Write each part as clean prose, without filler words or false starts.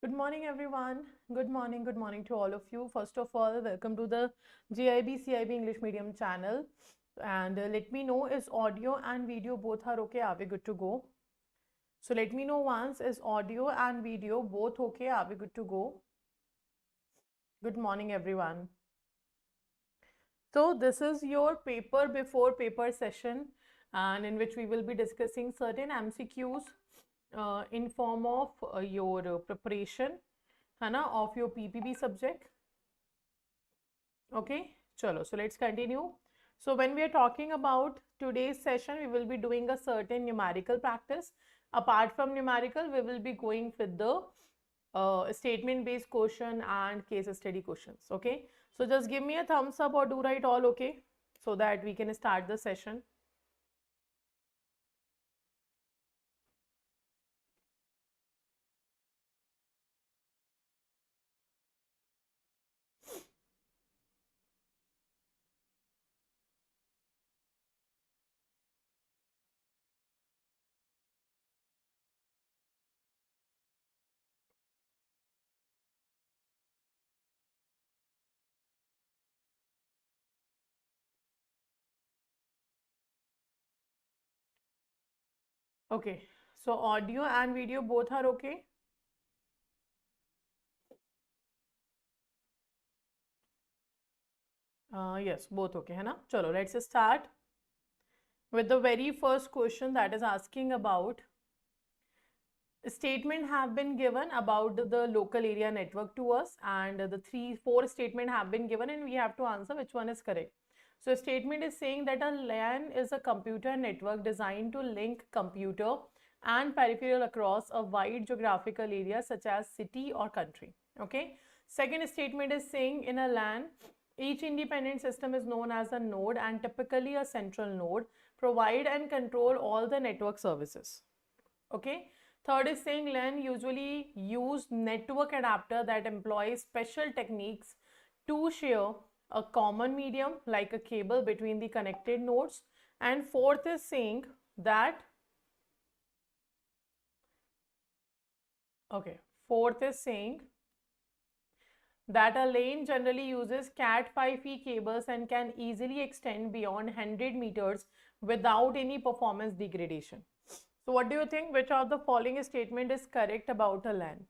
Good morning, everyone. Good morning to all of you. First of all, welcome to the JAIIB CAIIB English Medium channel. And let me know, is audio and video both are okay? Are we good to go? So let me know once, is audio and video both okay? Are we good to go? Good morning, everyone. So this is your paper before paper session, and in which we will be discussing certain MCQs in form of your preparation है ना, of your PPB subject. Okay, chalo, so let's continue. So when we are talking about today's session, we will be doing a certain numerical practice. Apart from numerical, we will be going with the statement based question and case study questions. Okay, so just give me a thumbs up or do write all, okay, so that we can start the session. Okay, so audio and video both are okay. Yes, both okay, है ना? Chalo, let's start with the very first question that is asking about statement have been given about the local area network to us, and the four statement have been given, and we have to answer which one is correct. So statement is saying that a LAN is a computer network designed to link computer and peripheral across a wide geographical area such as city or country. Okay. Second statement is saying in a LAN, each independent system is known as a node, and typically a central node provide and control all the network services. Okay. Third is saying LAN usually use network adapter that employs special techniques to share a common medium like a cable between the connected nodes. And fourth is saying that, okay, fourth is saying that a LAN generally uses Cat5e cables and can easily extend beyond 100 meters without any performance degradation. So what do you think, which of the following statement is correct about a LAN?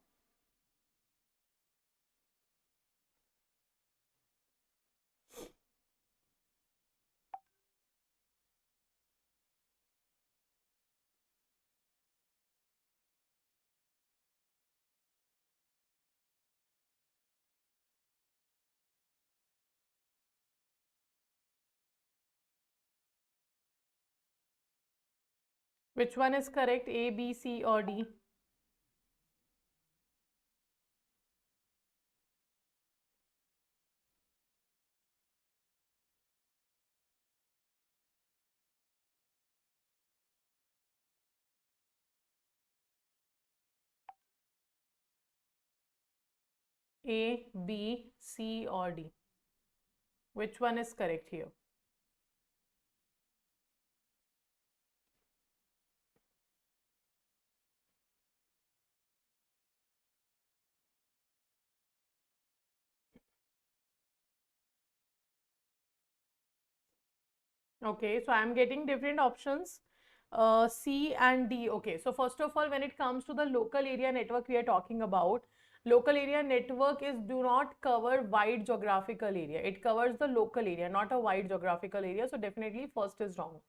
Which one is correct, A, B, C or D? A, B, C or D? Which one is correct here? Okay, so I'm getting different options, C and D. Okay, so first of all, when it comes to the local area network we are talking about, local area network is do not cover wide geographical area. It covers the local area, not a wide geographical area. So definitely first is wrong.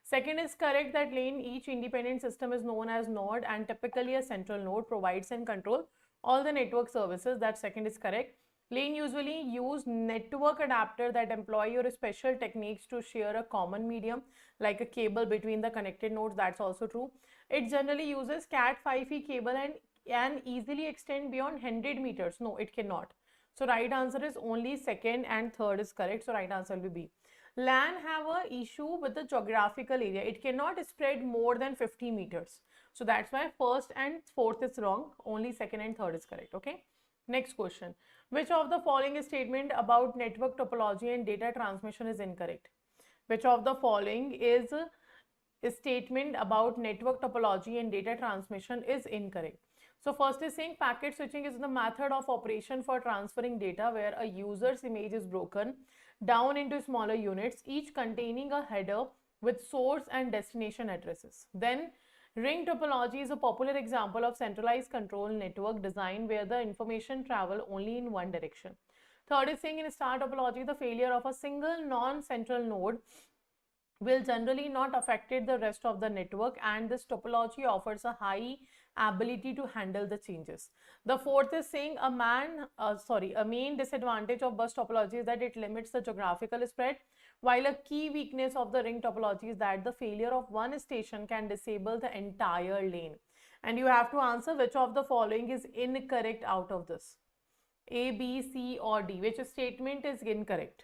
Second is correct, that LAN, each independent system is known as node, and typically a central node provides and control all the network services. That second is correct. LAN usually use network adapter that employ your special techniques to share a common medium like a cable between the connected nodes. That's also true. It generally uses Cat5e cable and can easily extend beyond 100 meters. No, it cannot. So right answer is only second and third is correct. So right answer will be B. LAN have a issue with the geographical area. It cannot spread more than 50 meters. So that's why first and fourth is wrong. Only second and third is correct. Okay. Next question. Which of the following statement about network topology and data transmission is incorrect? Which of the following is a statement about network topology and data transmission is incorrect? So first is saying packet switching is the method of operation for transferring data where a user's image is broken down into smaller units, each containing a header with source and destination addresses. Then ring topology is a popular example of centralized control network design where the information travel only in one direction. Third is saying in star topology, the failure of a single non-central node will generally not affect the rest of the network, and this topology offers a high ability to handle the changes. The fourth is saying a main disadvantage of bus topology is that it limits the geographical spread, while a key weakness of the ring topology is that the failure of one station can disable the entire lane. And you have to answer which of the following is incorrect out of this. A, B, C or D. Which statement is incorrect?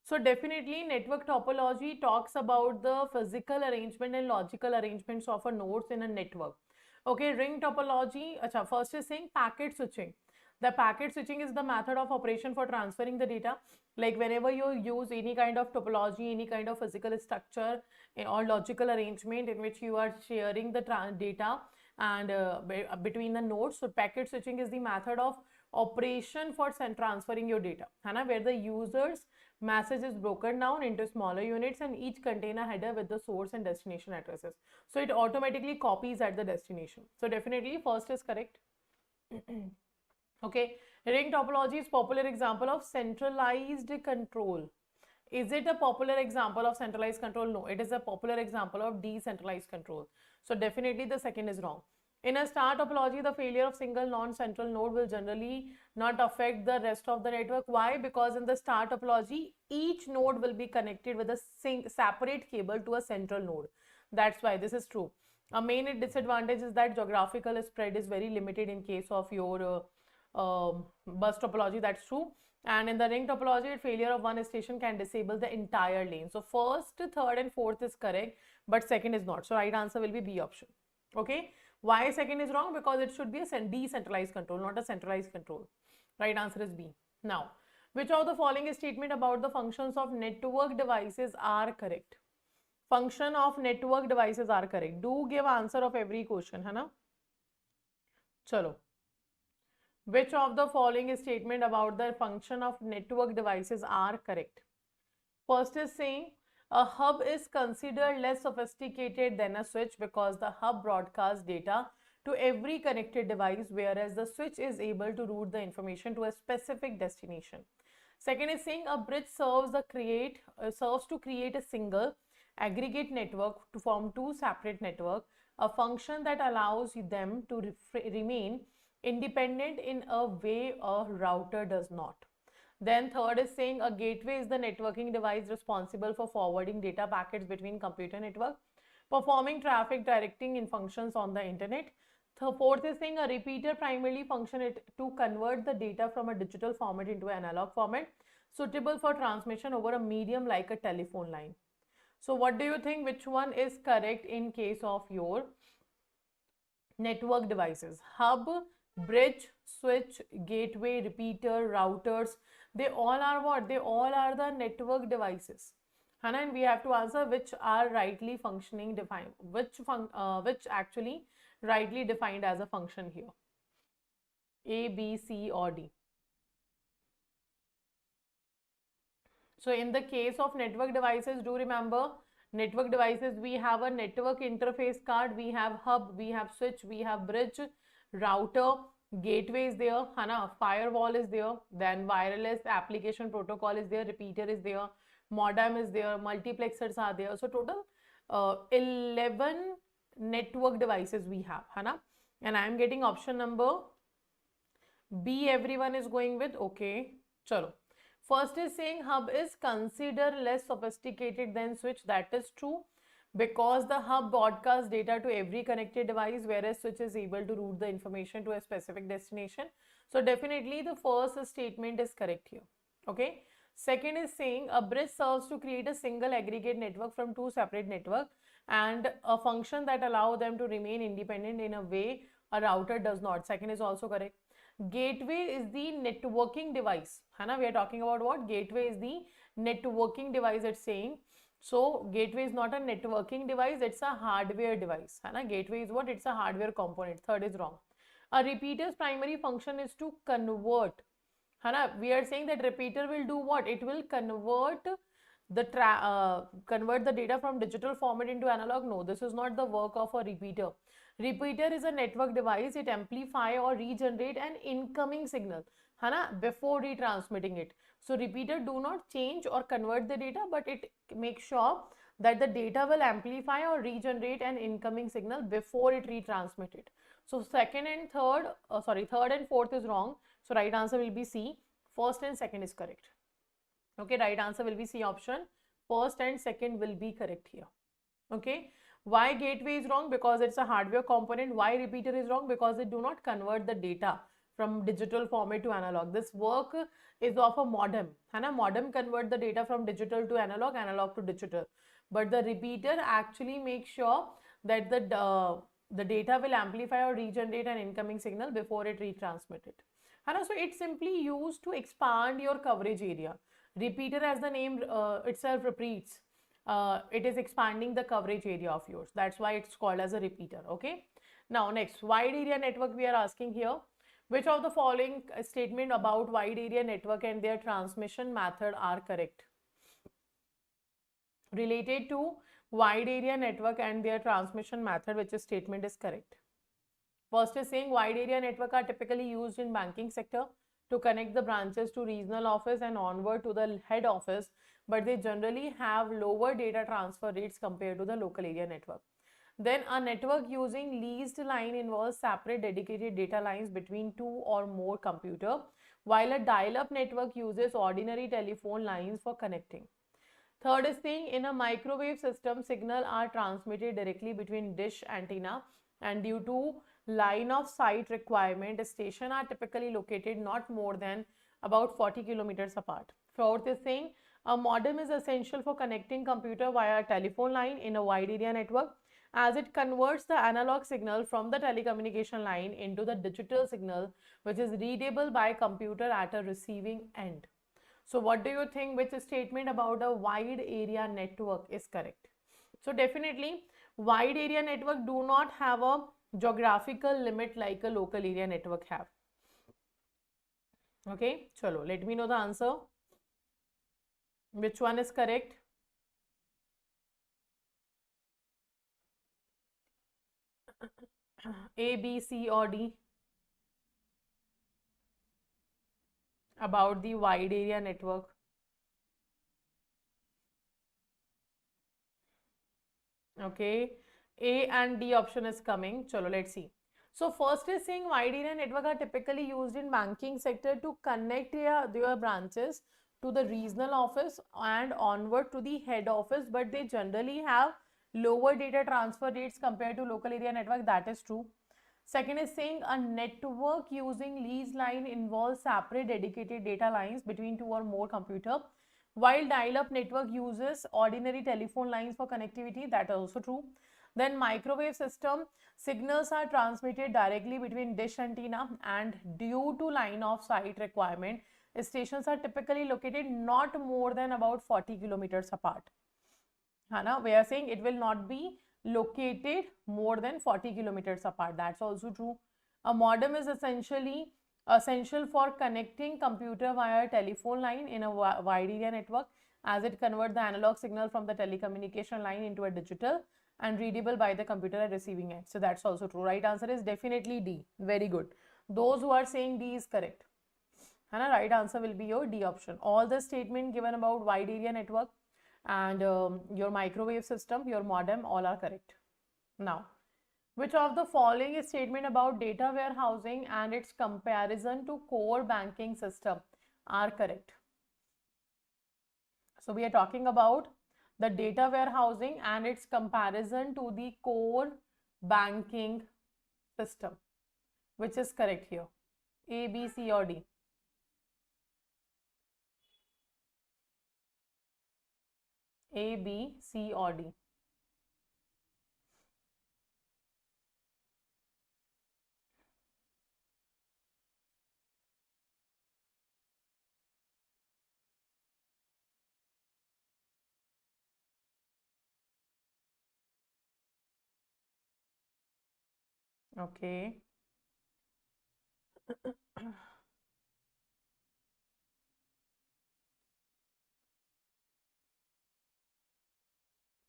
So definitely network topology talks about the physical arrangement and logical arrangements of a nodes in a network. Okay, ring topology, first is saying packet switching. The packet switching is the method of operation for transferring the data. Like whenever you use any kind of topology, any kind of physical structure or logical arrangement in which you are sharing the data and between the nodes. So packet switching is the method of operation for transferring your data, where the user's message is broken down into smaller units and each contain a header with the source and destination addresses. So it automatically copies at the destination. So definitely first is correct. Okay, ring topology is popular example of centralized control. Is it a popular example of centralized control? No, it is a popular example of decentralized control. So definitely the second is wrong. In a star topology, the failure of single non-central node will generally not affect the rest of the network. Why? Because in the star topology, each node will be connected with a separate cable to a central node. That's why this is true. A main disadvantage is that geographical spread is very limited in case of your bus topology. That's true. And in the ring topology, failure of one station can disable the entire lane. So first, third and fourth is correct, but second is not. So right answer will be B option. Okay. Why second is wrong? Because it should be a decentralized control, not a centralized control. Right answer is B. Now, which of the following statement about the functions of network devices are correct? Function of network devices are correct. Do give answer of every question, है ना? चलो. Which of the following statement about the function of network devices are correct? First is saying a hub is considered less sophisticated than a switch because the hub broadcasts data to every connected device, whereas the switch is able to route the information to a specific destination. Second is saying a bridge serves to create a single aggregate network to form two separate networks, a function that allows them to remain independent in a way a router does not. Then third is saying a gateway is the networking device responsible for forwarding data packets between computer network, performing traffic directing in functions on the internet. Fourth is saying a repeater primarily functions to convert the data from a digital format into an analog format suitable for transmission over a medium like a telephone line. So what do you think, which one is correct in case of your network devices? Hub, bridge, switch, gateway, repeater, routers, they all are what? They all are the network devices. And we have to answer which are rightly functioning defined, which actually rightly defined as a function here. A, B, C or D. So in the case of network devices, do remember network devices, we have a network interface card, we have hub, we have switch, we have bridge, router, gateway is there, firewall is there, then wireless application protocol is there, repeater is there, modem is there, multiplexers are there. So total 11 network devices we have, and I am getting option number B. Everyone is going with. Okay, chalo. First is saying hub is considered less sophisticated than switch. That is true because the hub broadcasts data to every connected device, whereas switch is able to route the information to a specific destination. So definitely the first statement is correct here. Okay. Second is saying a bridge serves to create a single aggregate network from two separate networks and a function that allow them to remain independent in a way a router does not. Second is also correct. Gateway is the networking device. We are talking about what? Gateway is the networking device. It's saying So gateway is not a networking device, it's a hardware device. है ना? Gateway is what? It's a hardware component. Third is wrong. A repeater's primary function is to convert. है ना? We are saying that repeater will do what? It will convert the data from digital format into analog. No, this is not the work of a repeater. Repeater is a network device. It amplify or regenerate an incoming signal, है ना, before retransmitting it. So repeater do not change or convert the data, but it makes sure that the data will amplify or regenerate an incoming signal before it retransmitted. So third and fourth is wrong. So right answer will be C. First and second is correct. Okay, right answer will be C option. First and second will be correct here. Okay. Why gateway is wrong? Because it's a hardware component. Why repeater is wrong? Because they do not convert the data from digital format to analog. This work is of a modem. Modem convert the data from digital to analog, analog to digital. But the repeater actually makes sure that the data will amplify or regenerate an incoming signal before it retransmitted. So it's simply used to expand your coverage area. Repeater, as the name itself repeats, it is expanding the coverage area of yours. That's why it's called as a repeater. Okay. Now next, wide area network we are asking here. Which of the following statement about wide area network and their transmission method are correct? Related to wide area network and their transmission method, which statement is correct? First is saying wide area network are typically used in banking sector to connect the branches to regional office and onward to the head office, but they generally have lower data transfer rates compared to the local area network. Then a network using leased line involves separate dedicated data lines between two or more computers, while a dial-up network uses ordinary telephone lines for connecting. Third is saying in a microwave system, signals are transmitted directly between dish antenna, and due to line of sight requirement, stations are typically located not more than about 40 kilometers apart. Fourth is saying a modem is essential for connecting computer via telephone line in a wide area network, as it converts the analog signal from the telecommunication line into the digital signal, which is readable by computer at a receiving end. So what do you think, which statement about a wide area network is correct? So definitely wide area network do not have a geographical limit like a local area network have. Okay, chalo, let me know the answer. Which one is correct? A, B, C or D? About the wide area network. Okay, A and D option is coming. Chalo, let's see. So first is saying wide area network are typically used in banking sector to connect their branches to the regional office and onward to the head office, but they generally have lower data transfer rates compared to local area network. That is true. Second is saying a network using leased line involves separate dedicated data lines between two or more computers, while dial-up network uses ordinary telephone lines for connectivity. That is also true. Then microwave system, signals are transmitted directly between dish antenna, and due to line of sight requirement, stations are typically located not more than about 40 kilometers apart. We are saying it will not be located more than 40 kilometers apart. That's also true. A modem is essential for connecting computer via telephone line in a wide area network, as it converts the analog signal from the telecommunication line into a digital and readable by the computer at receiving end. So that's also true. Right answer is definitely D. Very good. Those who are saying D is correct. Right answer will be your D option. All the statement given about wide area network and your microwave system, your modem, all are correct. Now, which of the following is statement about data warehousing and its comparison to core banking system are correct? So we are talking about the data warehousing and its comparison to the core banking system. Which is correct here? A, B, C or D? A, B, C or D? Okay.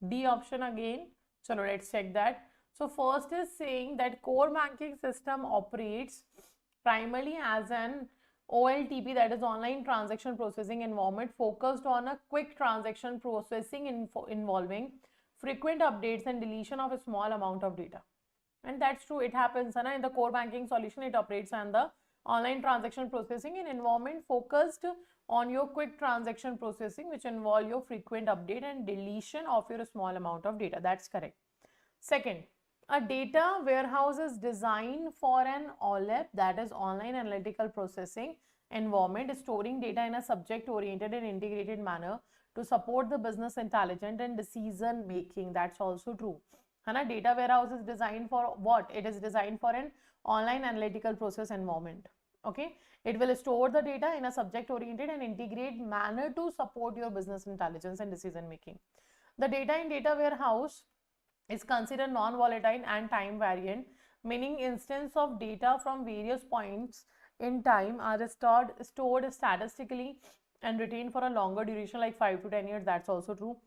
D option again. So let's check that. So first is saying that core banking system operates primarily as an OLTP, that is online transaction processing environment, focused on a quick transaction processing involving frequent updates and deletion of a small amount of data. And that's true, it happens in the core banking solution. It operates on the online transaction processing in environment focused on your quick transaction processing, which involve your frequent update and deletion of your small amount of data. That's correct. Second, a data warehouse is designed for an OLAP, that is online analytical processing environment, storing data in a subject oriented and integrated manner to support the business intelligence and decision making. That's also true. And a data warehouse is designed for what? It is designed for an online analytical process environment. Okay, it will store the data in a subject oriented and integrate manner to support your business intelligence and decision making. The data in data warehouse is considered non-volatile and time variant, meaning instances of data from various points in time are stored statistically and retained for a longer duration like 5 to 10 years. That's also true.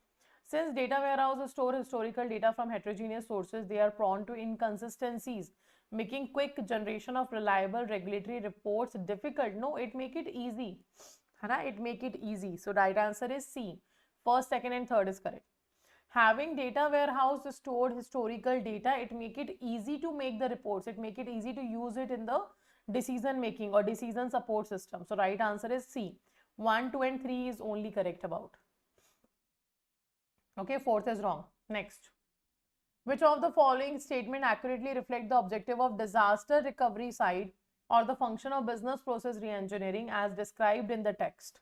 Since data warehouses store historical data from heterogeneous sources, they are prone to inconsistencies, making quick generation of reliable regulatory reports difficult. No, it make it easy. It make it easy. So right answer is C. First, second and third is correct. Having data warehouse stored historical data, it make it easy to make the reports. It make it easy to use it in the decision making or decision support system. So right answer is C. 1, 2 and 3 is only correct about. Okay, fourth is wrong. Next. Which of the following statement accurately reflect the objective of disaster recovery side or the function of business process reengineering as described in the text?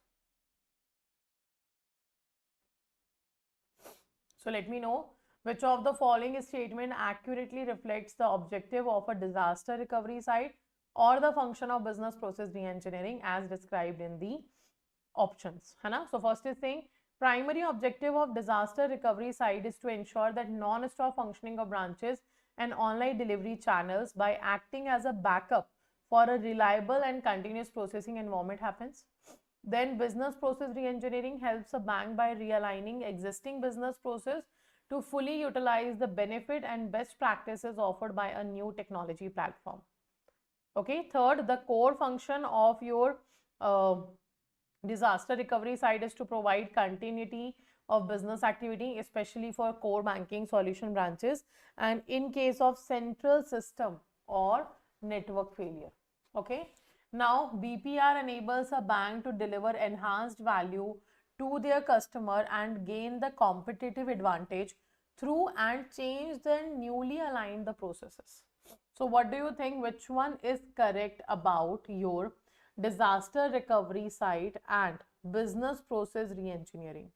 So let me know which of the following statement accurately reflects the objective of a disaster recovery side or the function of business process reengineering as described in the options. So first is saying primary objective of disaster recovery side is to ensure that non-stop functioning of branches and online delivery channels by acting as a backup for a reliable and continuous processing environment happens. Then business process reengineering helps a bank by realigning existing business process to fully utilize the benefit and best practices offered by a new technology platform. Okay, third, the core function of your disaster recovery side is to provide continuity of business activity, especially for core banking solution branches and in case of central system or network failure. Okay, now BPR enables a bank to deliver enhanced value to their customer and gain the competitive advantage through and change the newly aligned the processes. So what do you think, which one is correct about your disaster recovery side and business process reengineering?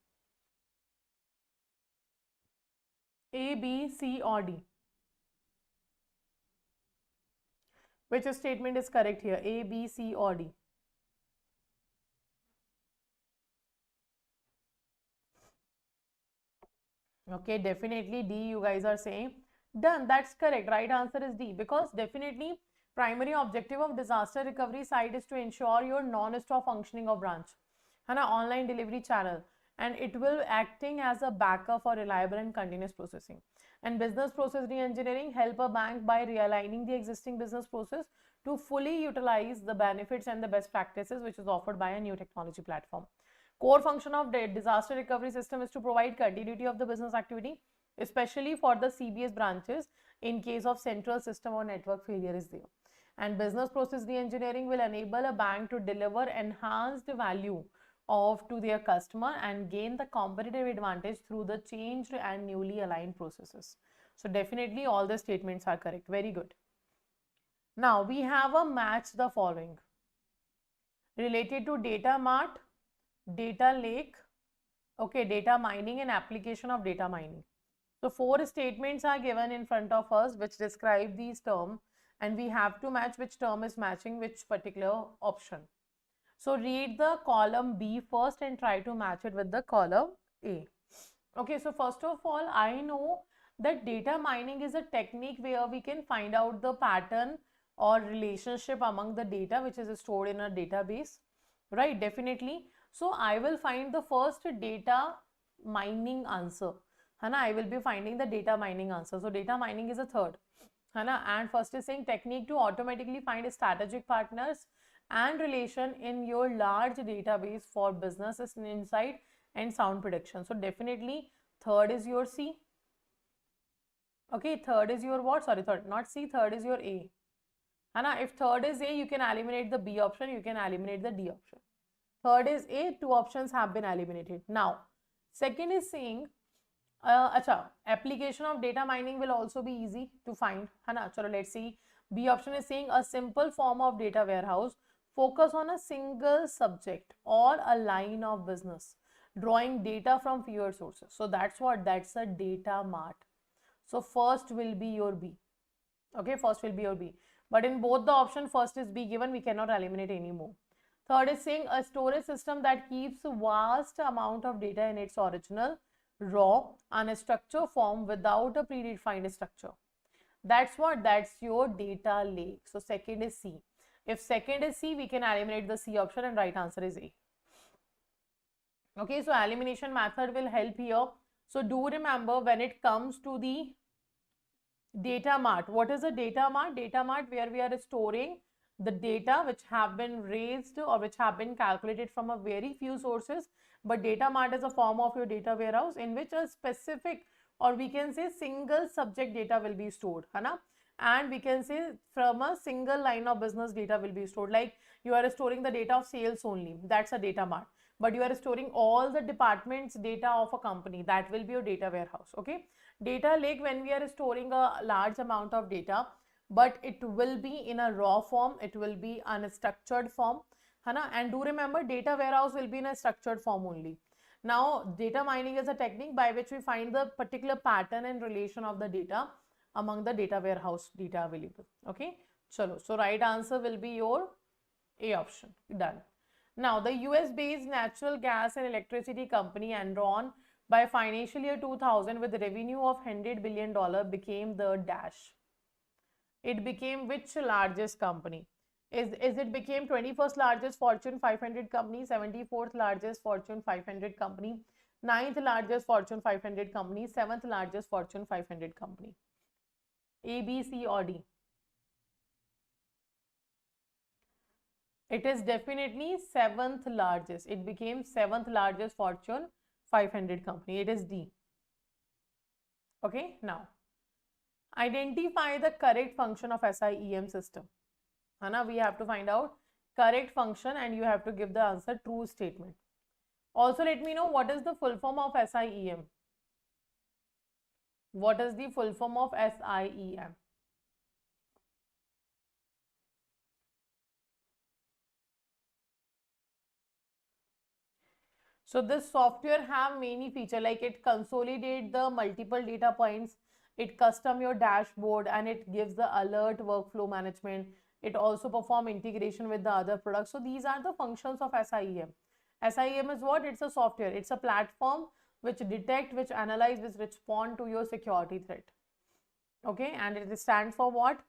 A, B, C or D? Which statement is correct here? A, B, C or D? Okay, definitely D, you guys are saying. Done, that's correct. Right answer is D, because definitely primary objective of disaster recovery side is to ensure your non-stop functioning of branch and an online delivery channel, and it will acting as a backup for reliable and continuous processing. And business process reengineering help a bank by realigning the existing business process to fully utilize the benefits and the best practices which is offered by a new technology platform. Core function of the disaster recovery system is to provide continuity of the business activity, especially for the CBS branches in case of central system or network failure is there. And business process reengineering will enable a bank to deliver enhanced value to their customer and gain the competitive advantage through the changed and newly aligned processes. So definitely all the statements are correct. Very good. Now we have a match the following related to data mart, data lake, okay, data mining and application of data mining. So 4 statements are given in front of us which describe these terms, and we have to match which term is matching which particular option. So read the column B first and try to match it with the column A. Okay, so first of all, I know that data mining is a technique where we can find out the pattern or relationship among the data which is stored in a database, right? Definitely. So I will find the first data mining answer, है ना? I will be finding the data mining answer. So data mining is a third, है ना? And first is saying technique to automatically find strategic partners and relation in your large database for business insight and sound prediction. So definitely third is your C. Okay, third is your what? Sorry, third, not C, third is your A. Hana, if third is A, you can eliminate the B option, you can eliminate the D option. Third is A, two options have been eliminated. Now, second is saying, application of data mining will also be easy to find. Hana, chalo, let's see. B option is saying a simple form of data warehouse, focus on a single subject or a line of business, drawing data from fewer sources. So that's what, that's a data mart. So first will be your B. Okay, first will be your B. But in both the option, first is B given, we cannot eliminate anymore. Third is saying a storage system that keeps a vast amount of data in its original, raw, unstructured form without a predefined structure. That's what, that's your data lake. So second is C. If second is C, we can eliminate the C option and right answer is A. Okay, so elimination method will help here. So do remember when it comes to the data mart. What is a data mart? Data mart where we are storing the data which have been raised or which have been calculated from a very few sources. But data mart is a form of your data warehouse in which a specific or we can say single subject data will be stored. Hai And we can say from a single line of business data will be stored. Like you are storing the data of sales only. That's a data mart. But you are storing all the departments data of a company. That will be your data warehouse. Okay. Data lake when we are storing a large amount of data, but it will be in a raw form, it will be unstructured form, and do remember data warehouse will be in a structured form only. Now data mining is a technique by which we find the particular pattern and relation of the data among the data warehouse data available. Okay, chalo. So right answer will be your A option. Done. Now the US based natural gas and electricity company Enron by financial year 2000 with revenue of $100 billion became the dash. It became which largest company? Is it became 21st largest Fortune 500 company, 74th largest Fortune 500 company, 9th largest Fortune 500 company, 7th largest Fortune 500 company? A, B, C or D? It is definitely 7th largest. It became 7th largest Fortune 500 company. It is D. Okay, now identify the correct function of SIEM system. Hana, we have to find out correct function and you have to give the answer true statement. Also let me know what is the full form of SIEM. What is the full form of SIEM? So this software have many features like it consolidate the multiple data points, it custom your dashboard and it gives the alert workflow management. It also perform integration with the other products. So these are the functions of SIEM. SIEM is what? It's a software. It's a platform which detect, which analyze, which respond to your security threat. Okay, and it stands for what?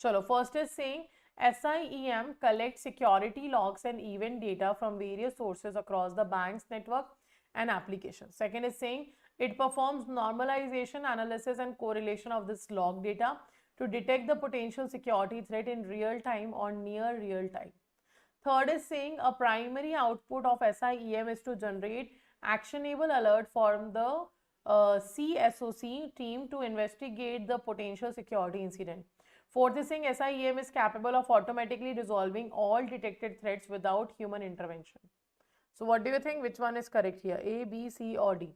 Chalo, first is saying SIEM collects security logs and event data from various sources across the bank's network and applications. Second is saying it performs normalization, analysis and correlation of this log data to detect the potential security threat in real time or near real time. Third is saying a primary output of SIEM is to generate actionable alert from the CSOC team to investigate the potential security incident. Fourth is saying SIEM is capable of automatically resolving all detected threats without human intervention. So what do you think? Which one is correct here? A, B, C or D?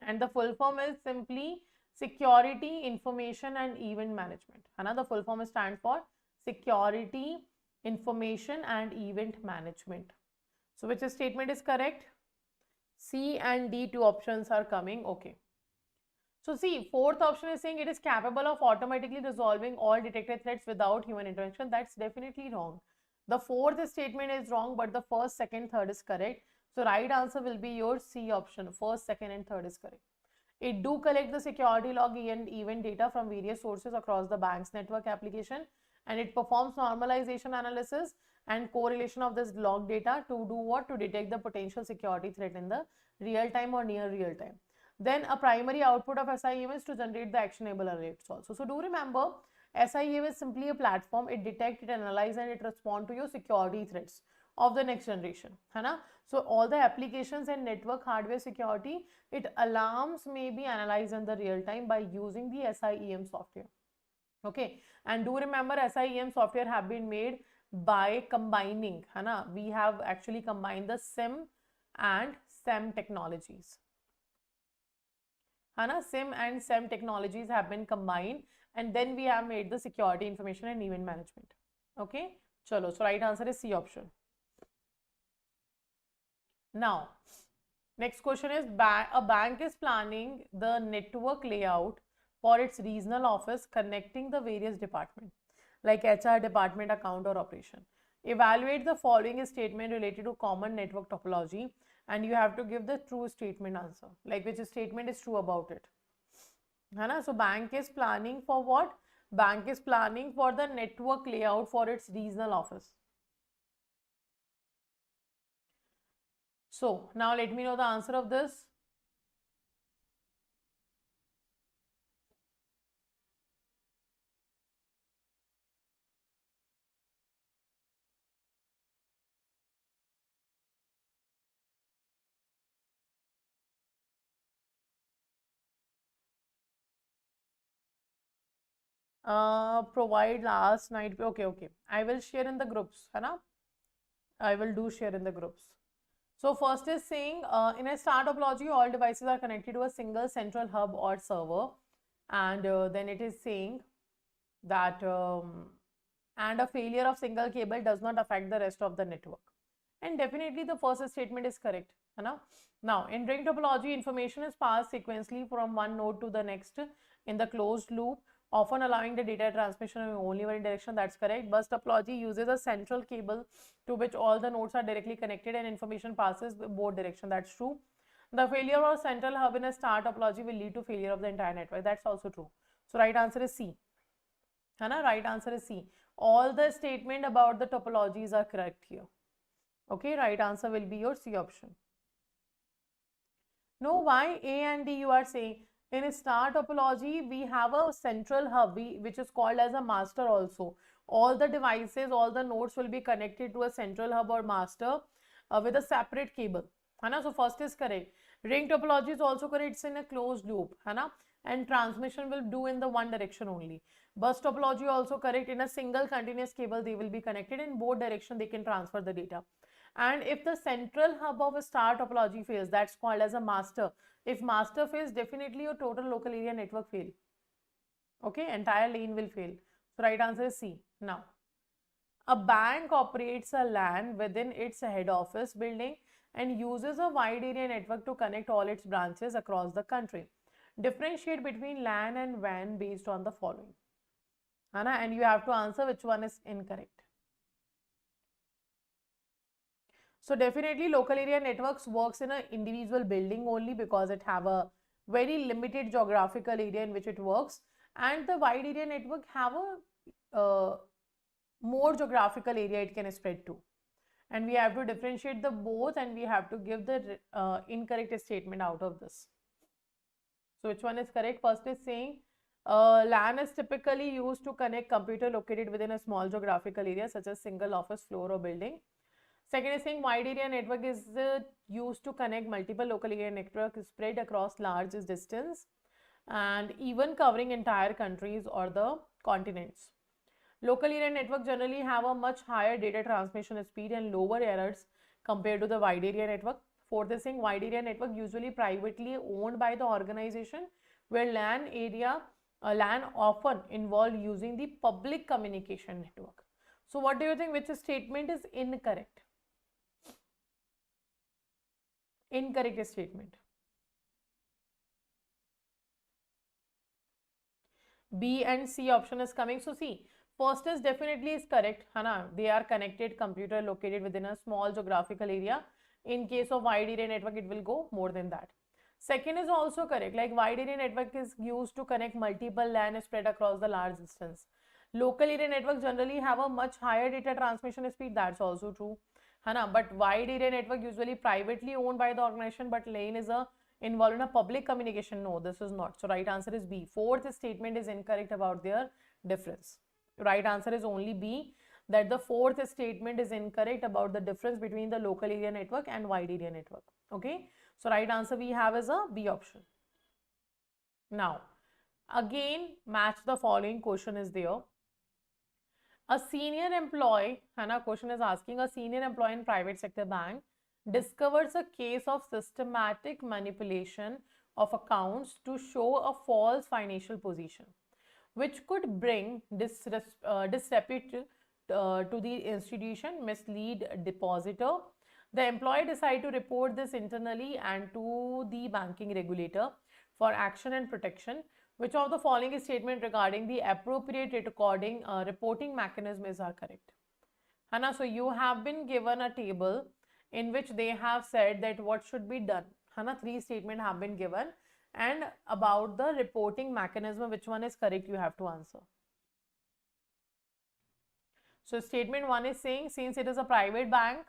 And the full form is simply Security, Information and Event Management. Another full form stands for Security, Information and Event Management. So which statement is correct? C and D, two options are coming. Okay. So see, fourth option is saying it is capable of automatically resolving all detected threats without human intervention. That's definitely wrong. The fourth statement is wrong, but the first, second, third is correct. So right answer will be your C option. First, second and third is correct. It do collect the security log and event data from various sources across the bank's network application, and it performs normalization analysis and correlation of this log data to do what? To detect the potential security threat in the real time or near real time. Then a primary output of SIEM is to generate the actionable alerts also. So do remember, SIEM is simply a platform. It detects, it analyzes, and it responds to your security threats of the next generation, है ना? So all the applications and network hardware security, it alarms may be analyzed in the real time by using the SIEM software. Okay, and do remember, SIEM software have been made by combining, है ना? We have actually combined the SIM and SIEM technologies, है ना? SIM and SIEM technologies have been combined, and then we have made the security information and event management. Okay, chalo. So right answer is C option. Now, next question is, a bank is planning the network layout for its regional office connecting the various departments like HR department, account or operation. Evaluate the following statement related to common network topology, and you have to give the true statement answer, like which statement is true about it. Hana? So bank is planning for what? Bank is planning for the network layout for its regional office. So now let me know the answer of this. Provide last night. Okay. I will share in the groups, है ना? I will do share in the groups. So first is saying, in a star topology, all devices are connected to a single central hub or server, and then it is saying that and a failure of single cable does not affect the rest of the network. And definitely the first statement is correct, है ना? Now in ring topology, information is passed sequentially from one node to the next in the closed loop, often allowing the data transmission in only one direction. That's correct. Bus topology uses a central cable to which all the nodes are directly connected and information passes both directions. That's true. The failure of central hub in a star topology will lead to failure of the entire network. That's also true. So right answer is C. Hana? Right answer is C. All the statement about the topologies are correct here. Okay, right answer will be your C option. No, why A and D you are saying? In a star topology, we have a central hub which is called as a master also. All the devices, all the nodes will be connected to a central hub or master with a separate cable. Hana? So first is correct. Ring topology is also correct. It's in a closed loop. Hana? And transmission will do in the one direction only. Bus topology also correct. In a single continuous cable, they will be connected in both directions. They can transfer the data. And if the central hub of a star topology fails, that's called as a master. If master fails, definitely your total local area network fail. Okay, entire lane will fail. So right answer is C. Now, a bank operates a LAN within its head office building and uses a wide area network to connect all its branches across the country. Differentiate between LAN and WAN based on the following. Anna, and you have to answer which one is incorrect. So definitely local area networks works in an individual building only because it have a very limited geographical area in which it works, and the wide area network have a more geographical area it can spread to, and we have to differentiate the both, and we have to give the incorrect statement out of this. So which one is correct? First is saying LAN is typically used to connect computer located within a small geographical area such as single office floor or building. Second is saying wide area network is used to connect multiple local area networks spread across large distance and even covering entire countries or the continents. Local area network generally have a much higher data transmission speed and lower errors compared to the wide area network. Fourth is saying wide area network usually privately owned by the organization, where LAN often involve using the public communication network. So what do you think, which statement is incorrect? Incorrect statement. B and C option is coming. So see, first is definitely is correct. Hana? They are connected computer located within a small geographical area. In case of wide area network, it will go more than that. Second is also correct, like wide area network is used to connect multiple LAN spread across the large distance. Local area network generally have a much higher data transmission speed, that's also true. But wide area network usually privately owned by the organization, but LAN is involved in a public communication. No, this is not. So right answer is B. Fourth statement is incorrect about their difference. Right answer is only B, that the fourth statement is incorrect about the difference between the local area network and wide area network. Okay, so right answer we have is a B option. Now, again, match the following question is there. A senior employee, question is asking, a senior employee in private sector bank discovers a case of systematic manipulation of accounts to show a false financial position, which could bring disrepute to the institution, mislead depositor. The employee decide to report this internally and to the banking regulator for action and protection. Which of the following statement regarding the appropriate reporting mechanism is correct? So you have been given a table in which they have said that what should be done. Three statements have been given, and about the reporting mechanism, which one is correct, you have to answer. So statement 1 is saying, since it is a private bank,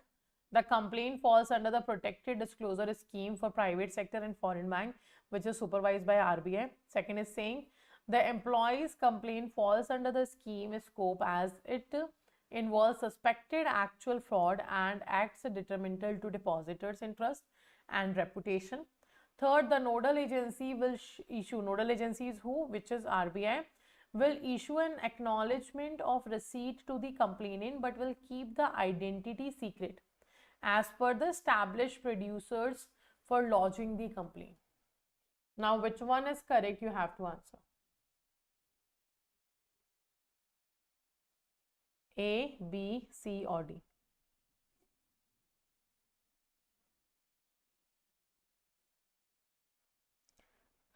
the complaint falls under the protected disclosure scheme for private sector and foreign bank, which is supervised by RBI. Second is saying, the employee's complaint falls under the scheme scope as it involves suspected actual fraud and acts detrimental to depositors' interest and reputation. Third, the nodal agency will issue, nodal agency is who, which is RBI, will issue an acknowledgement of receipt to the complainant but will keep the identity secret as per the established producers for lodging the complaint. Now, which one is correct, you have to answer. A, B, C or D.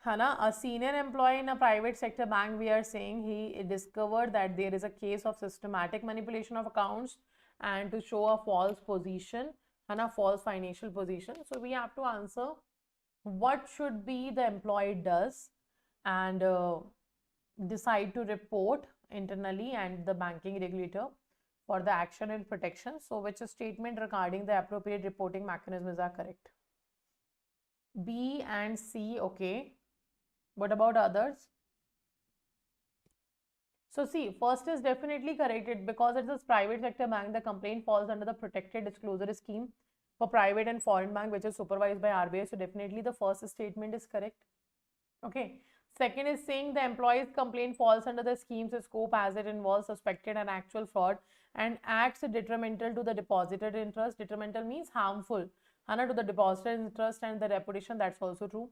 A senior employee in a private sector bank, we are saying he discovered that there is a case of systematic manipulation of accounts and to show a false position, false financial position. So we have to answer what should be the employee does and decide to report internally and the banking regulator for the action and protection. So which statement regarding the appropriate reporting mechanisms are correct? B and C, okay. What about others? So see, first is definitely correct. Because it is private sector bank, the complaint falls under the protected disclosure scheme for private and foreign bank, which is supervised by RBI. So definitely the first statement is correct. Okay. Second is saying the employee's complaint falls under the scheme's scope as it involves suspected and actual fraud and acts detrimental to the depositor interest. Detrimental means harmful to the depositor interest and the reputation. That's also true.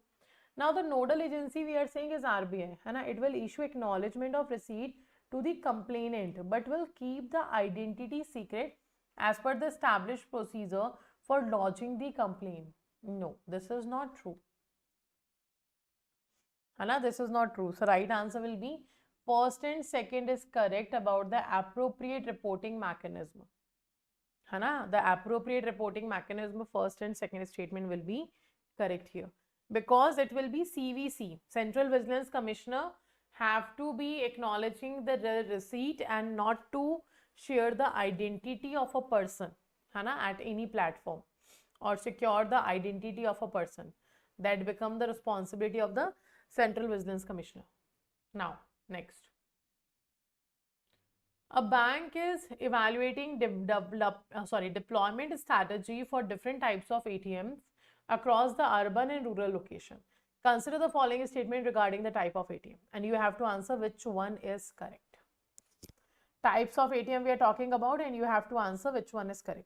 Now the nodal agency we are saying is RBI. It will issue acknowledgement of receipt to the complainant but will keep the identity secret as per the established procedure for lodging the complaint. No, this is not true. This is not true. So right answer will be first and second is correct about the appropriate reporting mechanism. The appropriate reporting mechanism, first and second statement will be correct here. Because it will be CVC, Central Vigilance Commissioner, have to be acknowledging the receipt and not to share the identity of a person at any platform or secure the identity of a person. That become the responsibility of the Central Vigilance Commissioner. Now, next. A bank is evaluating deployment strategy for different types of ATMs across the urban and rural location. Consider the following statement regarding the type of ATM and you have to answer which one is correct. Types of ATM we are talking about and you have to answer which one is correct.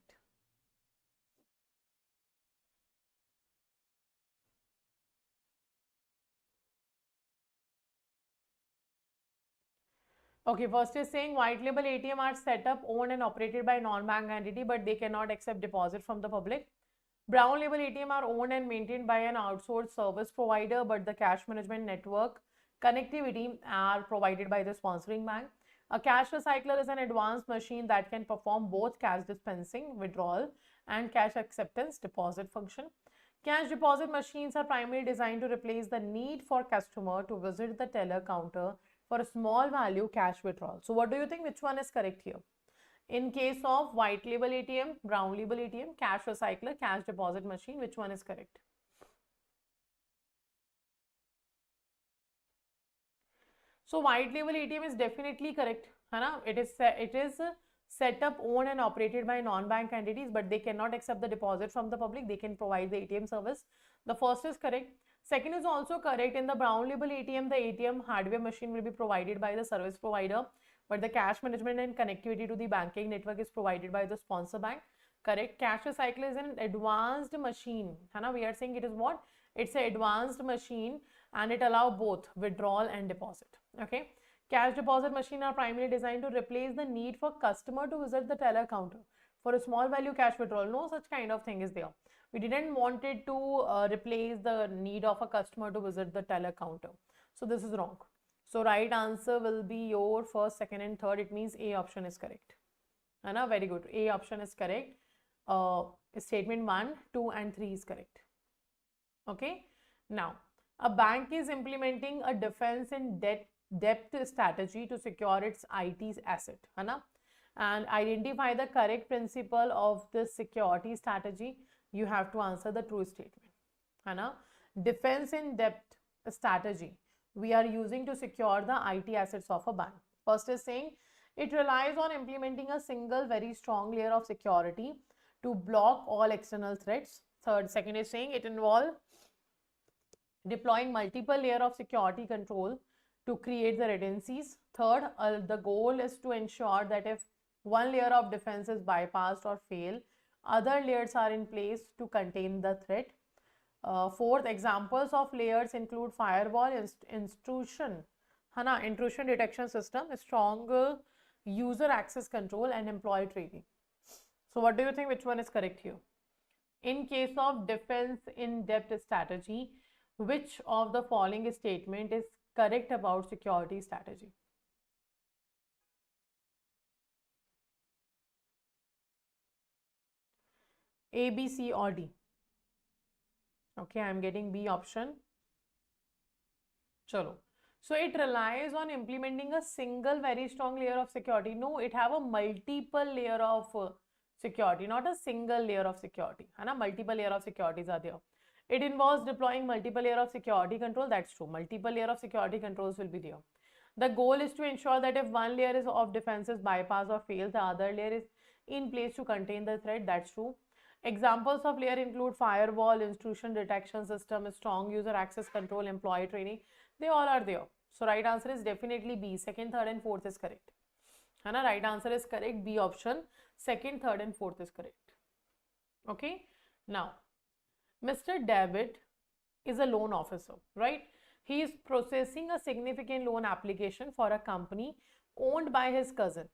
Okay, first is saying white label ATM are set up, owned and operated by non-bank entity but they cannot accept deposit from the public. Brown label ATM are owned and maintained by an outsourced service provider, but the cash management network connectivity are provided by the sponsoring bank. A cash recycler is an advanced machine that can perform both cash dispensing, withdrawal, and cash acceptance deposit function. Cash deposit machines are primarily designed to replace the need for customer to visit the teller counter for a small value cash withdrawal. So what do you think, which one is correct here? In case of white label ATM, brown label ATM, cash recycler, cash deposit machine, which one is correct? So white label ATM is definitely correct, है ना? It is set up, owned and operated by non-bank entities, but they cannot accept the deposit from the public. They can provide the ATM service. The first is correct. Second is also correct. In the brown label ATM, the ATM hardware machine will be provided by the service provider, but the cash management and connectivity to the banking network is provided by the sponsor bank. Correct. Cash recycler is an advanced machine, है ना? We are saying it is what? It's an advanced machine and it allows both withdrawal and deposit. Okay. Cash deposit machine are primarily designed to replace the need for customer to visit the teller counter for a small value cash withdrawal. No such kind of thing is there. We didn't want it to replace the need of a customer to visit the teller counter. So this is wrong. So right answer will be your first, second and third. It means A option is correct. Anna, very good. A option is correct. Statement 1, 2 and 3 is correct. Okay. Now, a bank is implementing a defense in depth strategy to secure its IT asset, है ना? And identify the correct principle of this security strategy. You have to answer the true statement, है ना? Defense in depth strategy we are using to secure the IT assets of a bank. First is saying it relies on implementing a single very strong layer of security to block all external threats. Second is saying it involves deploying multiple layer of security control to create the redundancies. Third, the goal is to ensure that if one layer of defense is bypassed or fail, other layers are in place to contain the threat. Fourth, examples of layers include firewall, intrusion detection system, strong user access control and employee training. So what do you think, which one is correct here? In case of defense in depth strategy, which of the following statement is correct about security strategy? A, B, C or D? Okay, I am getting B option. Chalo. So it relies on implementing a single very strong layer of security. No, it have a multiple layer of security, not a single layer of security. है ना? Multiple layer of securities are there. It involves deploying multiple layer of security control. That's true. Multiple layer of security controls will be there. The goal is to ensure that if one layer of defense is bypassed or fails, the other layer is in place to contain the threat. That's true. Examples of layer include firewall, intrusion detection system, strong user access control, employee training. They all are there. So right answer is definitely B. Second, third and fourth is correct. है ना? Right answer is correct. B option. Second, third and fourth is correct. Okay. Now, Mr. David is a loan officer, right? He is processing a significant loan application for a company owned by his cousin.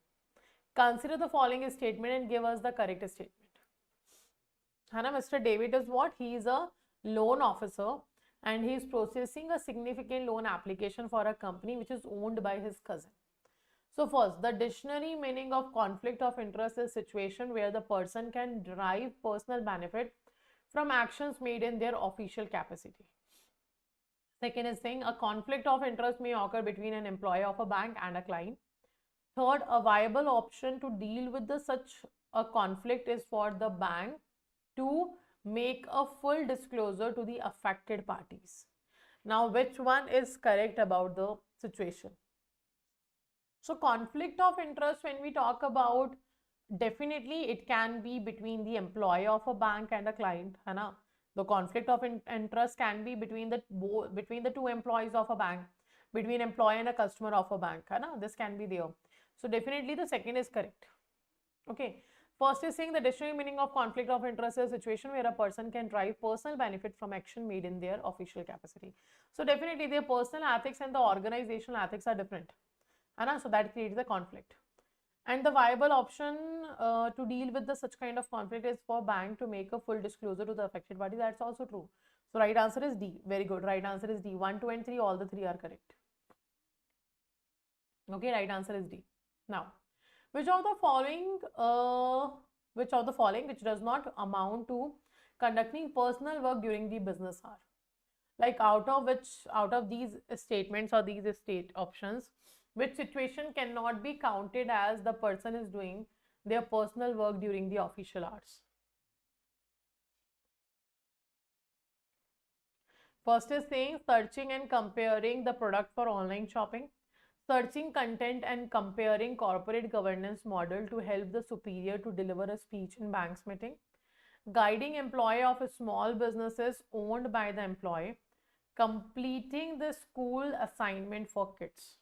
Consider the following statement and give us the correct statement. Hana, Mr. David is what? He is a loan officer and he is processing a significant loan application for a company which is owned by his cousin. So first, the dictionary meaning of conflict of interest is situation where the person can derive personal benefit from actions made in their official capacity. Second is saying a conflict of interest may occur between an employee of a bank and a client. Third, a viable option to deal with such a conflict is for the bank to make a full disclosure to the affected parties. Now, which one is correct about the situation? So, conflict of interest, when we talk about, definitely it can be between the employee of a bank and a client, है ना? The conflict of interest can be between the two employees of a bank, between employee and a customer of a bank, है ना? This can be there. So definitely the second is correct. Okay. First is saying the dictionary meaning of conflict of interest is a situation where a person can derive personal benefit from action made in their official capacity. So definitely their personal ethics and the organizational ethics are different, है ना? So that creates a conflict. And the viable option to deal with such kind of conflict is for bank to make a full disclosure to the affected party. That's also true. So right answer is D. Very good. Right answer is D. 1, 2 and 3, all the three are correct. Okay, right answer is D. Now, which of the following which does not amount to conducting personal work during the business hour. Like out of these statements or these state options, which situation cannot be counted as the person is doing their personal work during the official hours? First is saying searching and comparing the product for online shopping, searching content and comparing corporate governance model to help the superior to deliver a speech in banks meeting, guiding employee of small businesses owned by the employee, completing the school assignment for kids,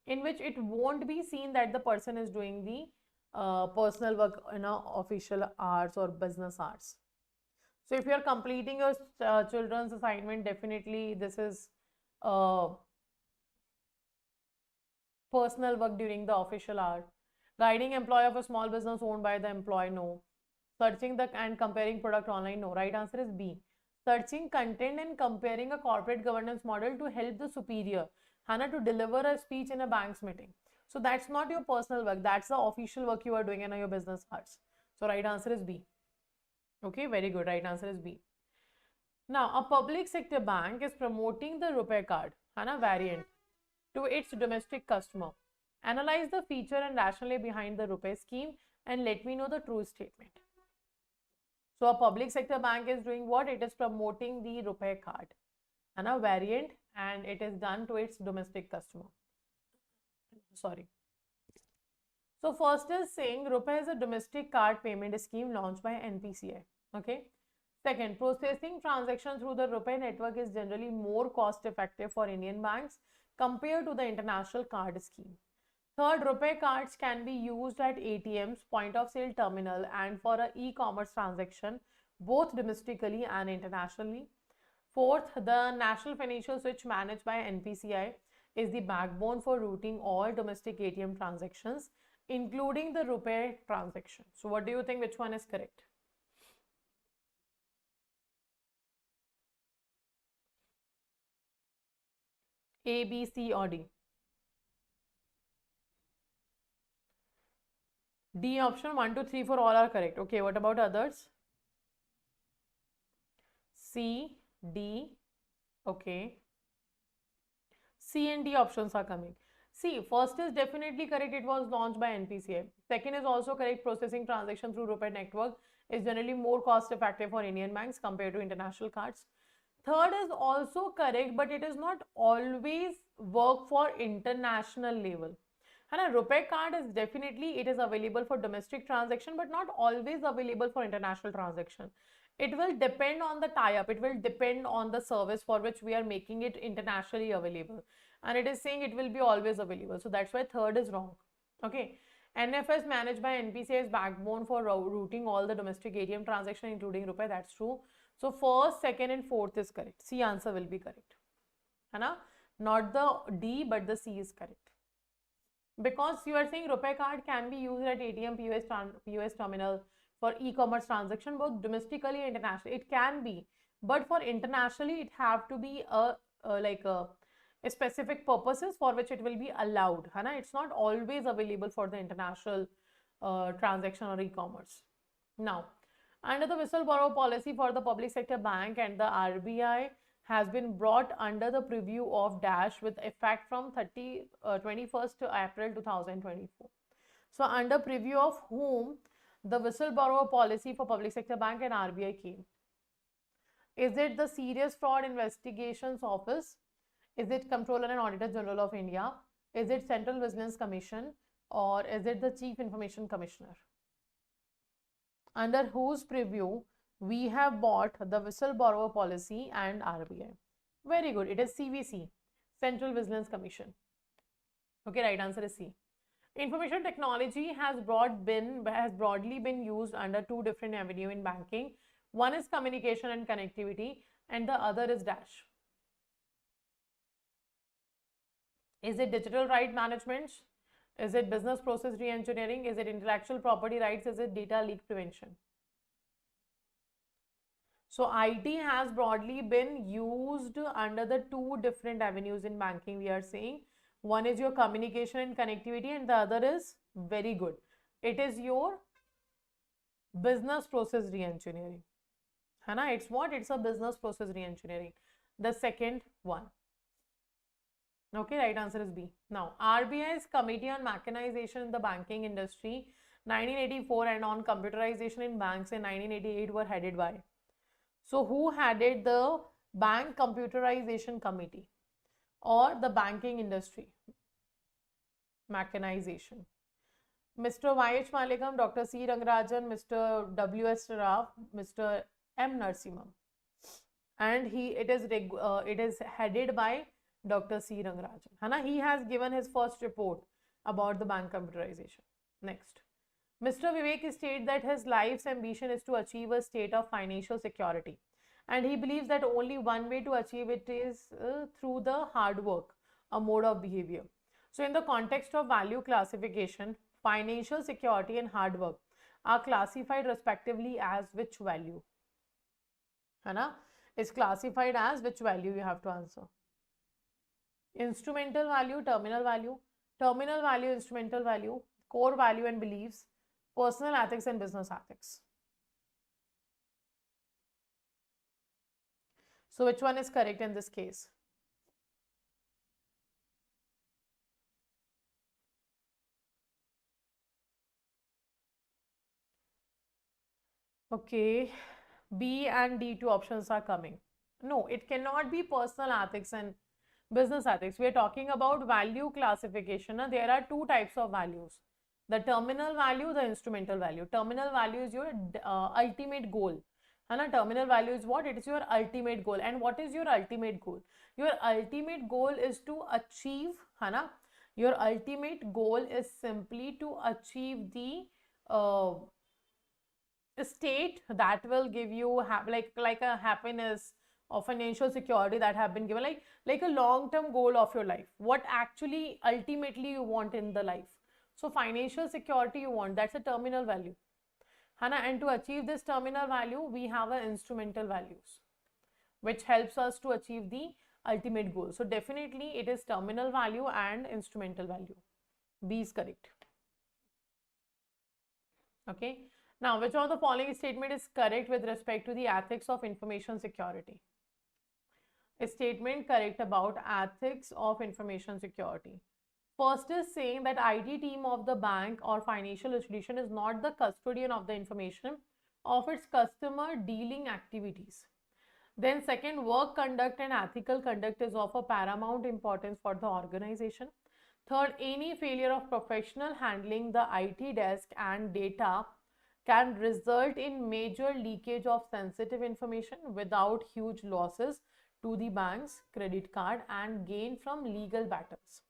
in which it won't be seen that the person is doing the personal work in official hours or business hours. So if you are completing your children's assignment, definitely this is personal work during the official hour. Guiding employee of a small business owned by the employee, no. Searching the and comparing product online, no. Right answer is B. Searching content and comparing a corporate governance model to help the superior, Hannah, to deliver a speech in a bank's meeting. So that's not your personal work. That's the official work you are doing in your business hours. So right answer is B. Okay, very good. Right answer is B. Now, a public sector bank is promoting the RuPay card, Hannah, variant, to its domestic customer. Analyze the feature and rationale behind the RuPay scheme and let me know the true statement. So a public sector bank is doing what? It is promoting the RuPay card and a variant, and it is done to its domestic customer. Sorry. So first is saying RuPay is a domestic card payment scheme launched by NPCI. Okay. Second, processing transactions through the RuPay network is generally more cost effective for Indian banks compared to the international card scheme. Third, RuPay cards can be used at ATMs, point of sale terminal, and for an e-commerce transaction, both domestically and internationally. Fourth, the National Financial Switch managed by NPCI is the backbone for routing all domestic ATM transactions, including the RuPay transaction. So what do you think, which one is correct? A, B, C or D? D option 1, 2, 3, 4 all are correct. Okay, what about others? C, D, okay. C and D options are coming. See, first is definitely correct. It was launched by NPCI. Second is also correct. Processing transaction through RuPay network is generally more cost effective for Indian banks compared to international cards. Third is also correct, but it is not always work for international level. And a RuPay card is definitely, it is available for domestic transaction, but not always available for international transaction. It will depend on the tie-up. It will depend on the service for which we are making it internationally available. And it is saying it will be always available. So that's why third is wrong. Okay. NFS managed by NPCI is backbone for routing all the domestic ATM transaction, including RuPay. That's true. So first, second and fourth is correct. C answer will be correct. Hana? Not the D, but the C is correct. Because you are saying RuPay card can be used at ATM, POS terminal for e-commerce transaction, both domestically and internationally. It can be, but for internationally, it have to be a specific purposes for which it will be allowed. Hana? It's not always available for the international transaction or e-commerce. Now, under the whistleblower policy for the public sector bank and the RBI has been brought under the preview of dash with effect from 21st April 2024. So under preview of whom the whistleblower policy for public sector bank and RBI came? Is it the Serious Fraud Investigations Office? Is it Comptroller and Auditor General of India? Is it Central Vigilance Commission? Or is it the Chief Information Commissioner? Under whose preview we have bought the whistleblower policy and RBI? Very good. It is CVC, Central Vigilance Commission. Okay, right answer is C. Information technology has broadly been used under two different avenues in banking. One is communication and connectivity, and the other is dash. Is it digital right management? Is it business process re-engineering? Is it intellectual property rights? Is it data leak prevention? So IT has broadly been used under the two different avenues in banking, we are saying. One is your communication and connectivity, and the other is very good. It is your business process re-engineering. है ना? It's what? It's a business process re-engineering. The second one. Okay, right answer is B. Now, RBI's Committee on Mechanization in the Banking Industry 1984 and on Computerization in Banks in 1988 were headed by. So, who headed the Bank Computerization Committee or the banking industry mechanization? Mr. Y.H. Malikam, Dr. C. Rangarajan, Mr. W.S. Rao, Mr. M. Narasimhan. And it is headed by Dr. C. Rangarajan. Hana, he has given his first report about the bank computerization. Next. Mr. Vivek stated that his life's ambition is to achieve a state of financial security. And he believes that only one way to achieve it is through the hard work, a mode of behavior. So in the context of value classification, financial security and hard work are classified respectively as which value? Hana? Is classified as which value you have to answer? Instrumental value, terminal value, instrumental value, core value and beliefs, personal ethics and business ethics. So which one is correct in this case? Okay, B and D two options are coming. No, it cannot be personal ethics and business ethics. We are talking about value classification. There are two types of values. The terminal value, the instrumental value. Terminal value is your ultimate goal. Terminal value is what? It is your ultimate goal. And what is your ultimate goal? Your ultimate goal is to achieve, your ultimate goal is simply to achieve the state that will give you like a happiness or financial security that have been given, like a long-term goal of your life, what actually ultimately you want in the life. So financial security you want, that's a terminal value, and to achieve this terminal value we have a instrumental values which helps us to achieve the ultimate goal. So definitely it is terminal value and instrumental value. B is correct. Okay. Now, which of the following statement is correct with respect to the ethics of information security? A statement correct about ethics of information security. First is saying that IT team of the bank or financial institution is not the custodian of the information of its customer dealing activities. Then second, work conduct and ethical conduct is of a paramount importance for the organization. Third, any failure of professional handling the IT desk and data can result in major leakage of sensitive information without huge losses to the bank's credit card and gain from legal battles.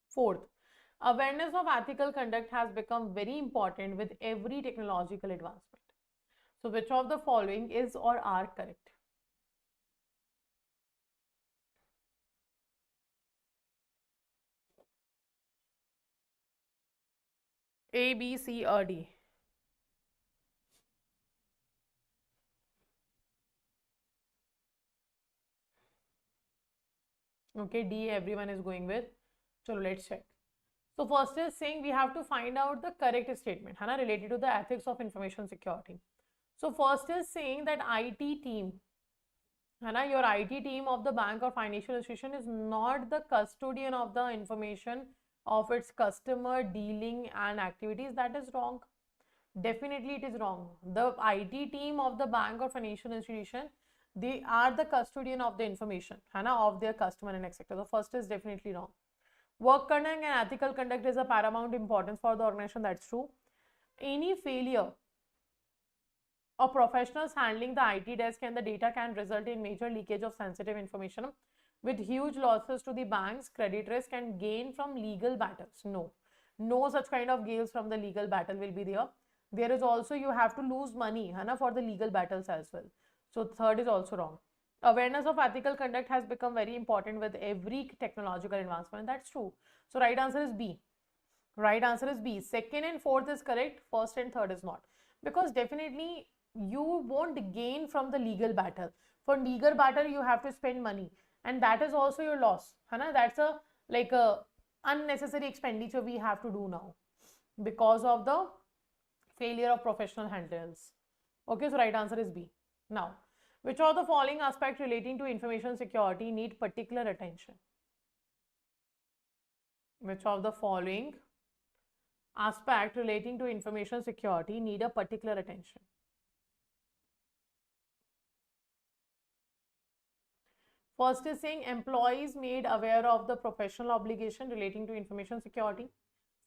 Fourth, awareness of ethical conduct has become very important with every technological advancement. So which of the following is or are correct? A, B, C or D? Okay, D everyone is going with. So let's check. So first is saying we have to find out the correct statement related to the ethics of information security. So first is saying that IT team, your IT team of the bank or financial institution is not the custodian of the information of its customer dealing and activities. That is wrong. Definitely it is wrong. The IT team of the bank or financial institution, they are the custodian of the information of their customer and etc. The first is definitely wrong. Work conduct and ethical conduct is a paramount importance for the organization. That's true. Any failure of professionals handling the IT desk and the data can result in major leakage of sensitive information with huge losses to the bank's credit risk and gain from legal battles. No such kind of gains from the legal battle will be there. There is also you have to lose money for the legal battles as well. So third is also wrong. Awareness of ethical conduct has become very important with every technological advancement. That's true. So right answer is B. Right answer is B. Second and fourth is correct. First and third is not. Because definitely you won't gain from the legal battle. For legal battle you have to spend money, and that is also your loss. That's a unnecessary expenditure we have to do now because of the failure of professional handlers. Okay, so right answer is B. Now, which of the following aspects relating to information security need particular attention? Which of the following aspect relating to information security need a particular attention? First is saying employees made aware of the professional obligation relating to information security.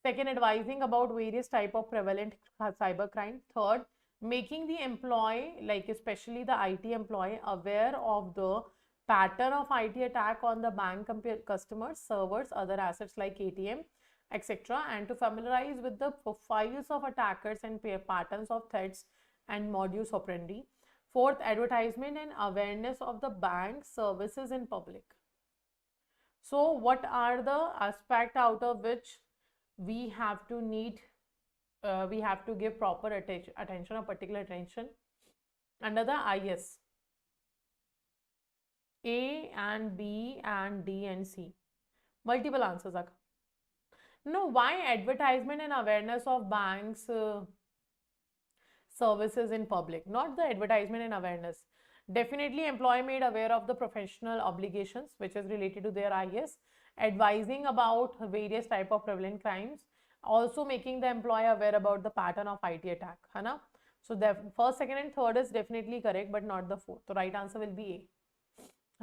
Second, advising about various type of prevalent cyber crime. Third, making the employee, like especially the IT employee, aware of the pattern of IT attack on the bank customers, servers, other assets like ATM, etc., and to familiarize with the profiles of attackers and patterns of threats and modus operandi. Fourth, advertisement and awareness of the bank services in public. So what are the aspect out of which we have to we have to give proper attention or particular attention under the IS? A and B and D and C. Multiple answers are. No, why advertisement and awareness of banks services in public? Not the advertisement and awareness. Definitely employee made aware of the professional obligations which is related to their IS, advising about various type of prevalent crimes, also making the employee aware about the pattern of IT attack. है ना? So the first, second and third is definitely correct, but not the fourth. The right answer will be A.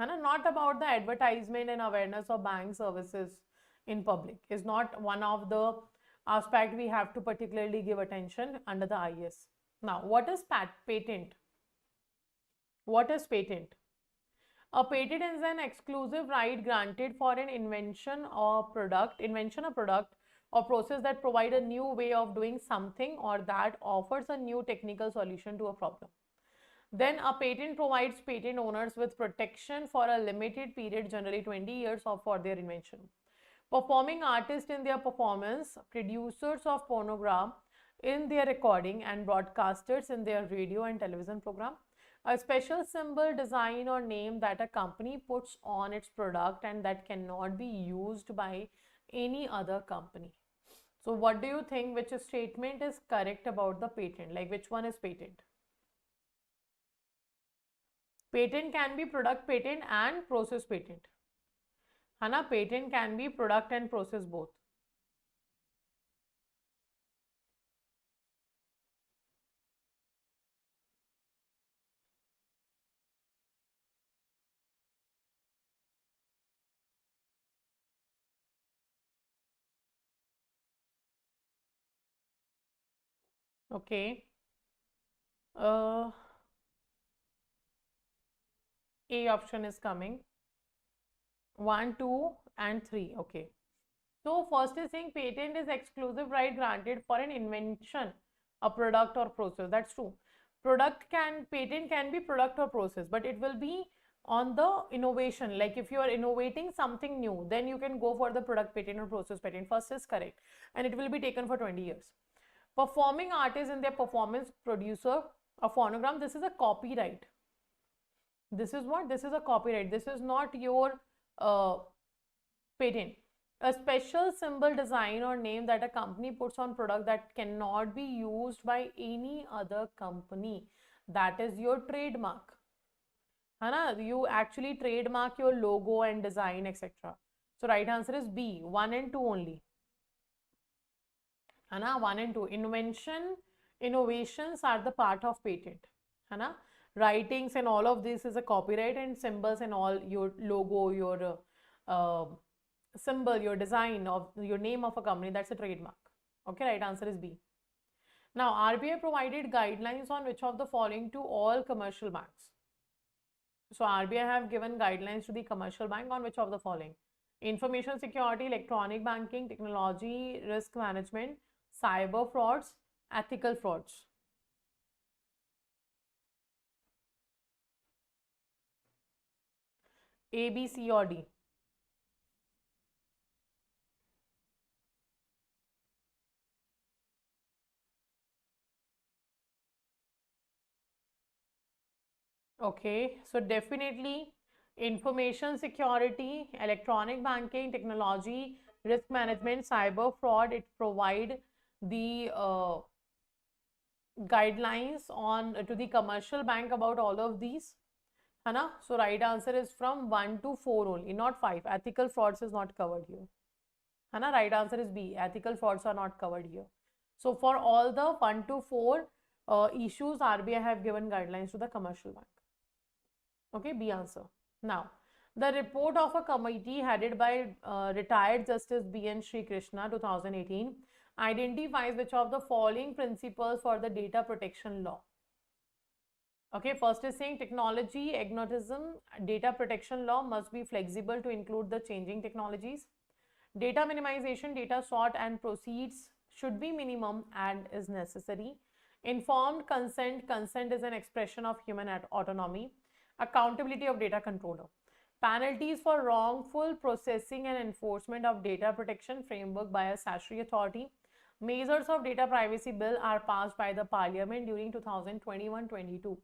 है ना? Not about the advertisement and awareness of bank services in public. Is not one of the aspect we have to particularly give attention under the IS. Now, what is patent? What is patent? A patent is an exclusive right granted for an invention or product or process that provide a new way of doing something or that offers a new technical solution to a problem. Then a patent provides patent owners with protection for a limited period, generally 20 years, for their invention. Performing artists in their performance, producers of phonograph in their recording, and broadcasters in their radio and television program. A special symbol, design or name that a company puts on its product and that cannot be used by any other company. So what do you think, which statement is correct about the patent? Like which one is patent? Patent can be product patent and process patent. है ना? Patent can be product and process both. Okay. A option is coming. 1, 2 and 3. Okay. So first is saying patent is exclusive right granted for an invention, a product or process. That's true. Patent can be product or process, but it will be on the innovation. Like if you are innovating something new, then you can go for the product patent or process patent. First is correct, and it will be taken for 20 years. Performing artist in their performance, producer, a phonogram. This is a copyright. This is what? This is a copyright. This is not your patent. A special symbol, design or name that a company puts on product that cannot be used by any other company. That is your trademark. है ना? You actually trademark your logo and design, etc. So right answer is B, 1 and 2 only. है ना? 1 and 2. Innovations are the part of patent. है ना? Writings and all of this is a copyright, and symbols and all, your logo, your symbol, your design of your name of a company, that's a trademark. Okay, right answer is B. Now, RBI provided guidelines on which of the following to all commercial banks? So, RBI have given guidelines to the commercial bank on which of the following? Information security, electronic banking, technology, risk management, cyber frauds, ethical frauds. A, B, C or D? Okay, so definitely information security, electronic banking, technology, risk management, cyber fraud, it provide the guidelines on to the commercial bank about all of these, है ना? So right answer is from 1 to 4 only, not 5. Ethical frauds is not covered here, है ना? Right answer is B. Ethical frauds are not covered here. So for all the 1 to 4 issues, RBI have given guidelines to the commercial bank. Okay, B answer. Now, the report of a committee headed by retired Justice B.N. Sri Krishna 2018 identifies which of the following principles for the data protection law. Okay, first is saying technology, agnotism, data protection law must be flexible to include the changing technologies. Data minimization, data sort and proceeds should be minimum and is necessary. Informed consent, consent is an expression of human autonomy. Accountability of data controller. Penalties for wrongful processing and enforcement of data protection framework by a statutory authority. Measures of data privacy bill are passed by the parliament during 2021-22.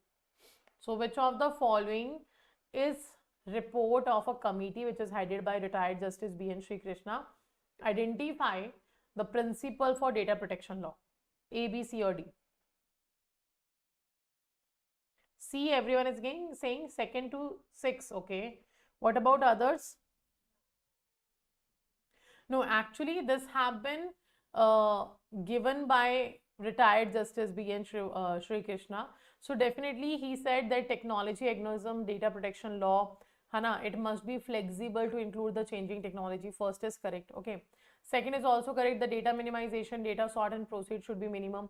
So which of the following is report of a committee which is headed by retired Justice B.N. Sri Krishna? Identify the principle for data protection law. A, B, C or D? C, everyone is saying 2nd to 6. Okay. What about others? No, actually this have been given by retired Justice B.N. Sri Krishna. So definitely he said that technology, agnotism, data protection law, Hana, it must be flexible to include the changing technology. First is correct. Okay. Second is also correct. The data minimization, data sort and proceed should be minimum.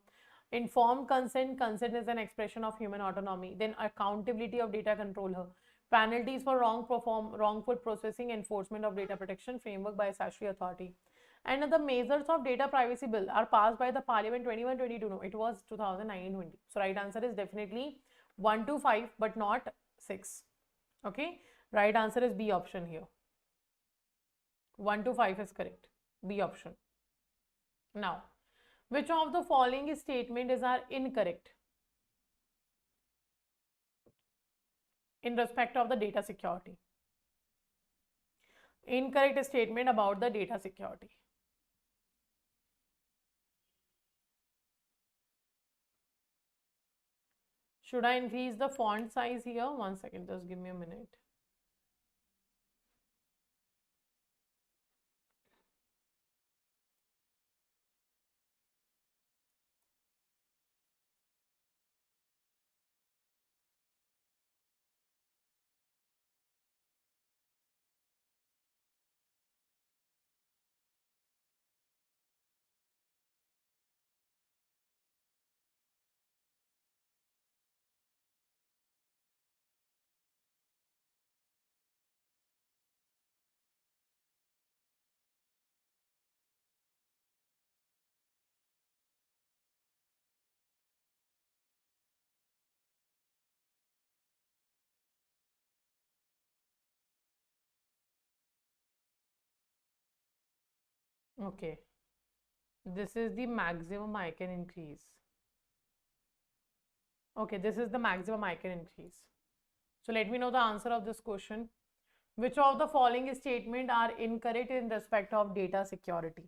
Informed consent, consent is an expression of human autonomy. Then accountability of data controller. Penalties for wrongful processing, enforcement of data protection framework by a statutory authority. And the measures of data privacy bill are passed by the parliament 21-22. No, it was 2019-20. So right answer is definitely 1 to 5 but not 6. Okay. Right answer is B option here. 1 to 5 is correct. B option. Now, which of the following statements are incorrect in respect of the data security? Incorrect statement about the data security. Should I increase the font size here? 1 second, just give me a minute. Okay. This is the maximum I can increase. Okay, this is the maximum I can increase. So let me know the answer of this question. Which of the following statements are incorrect in respect of data security?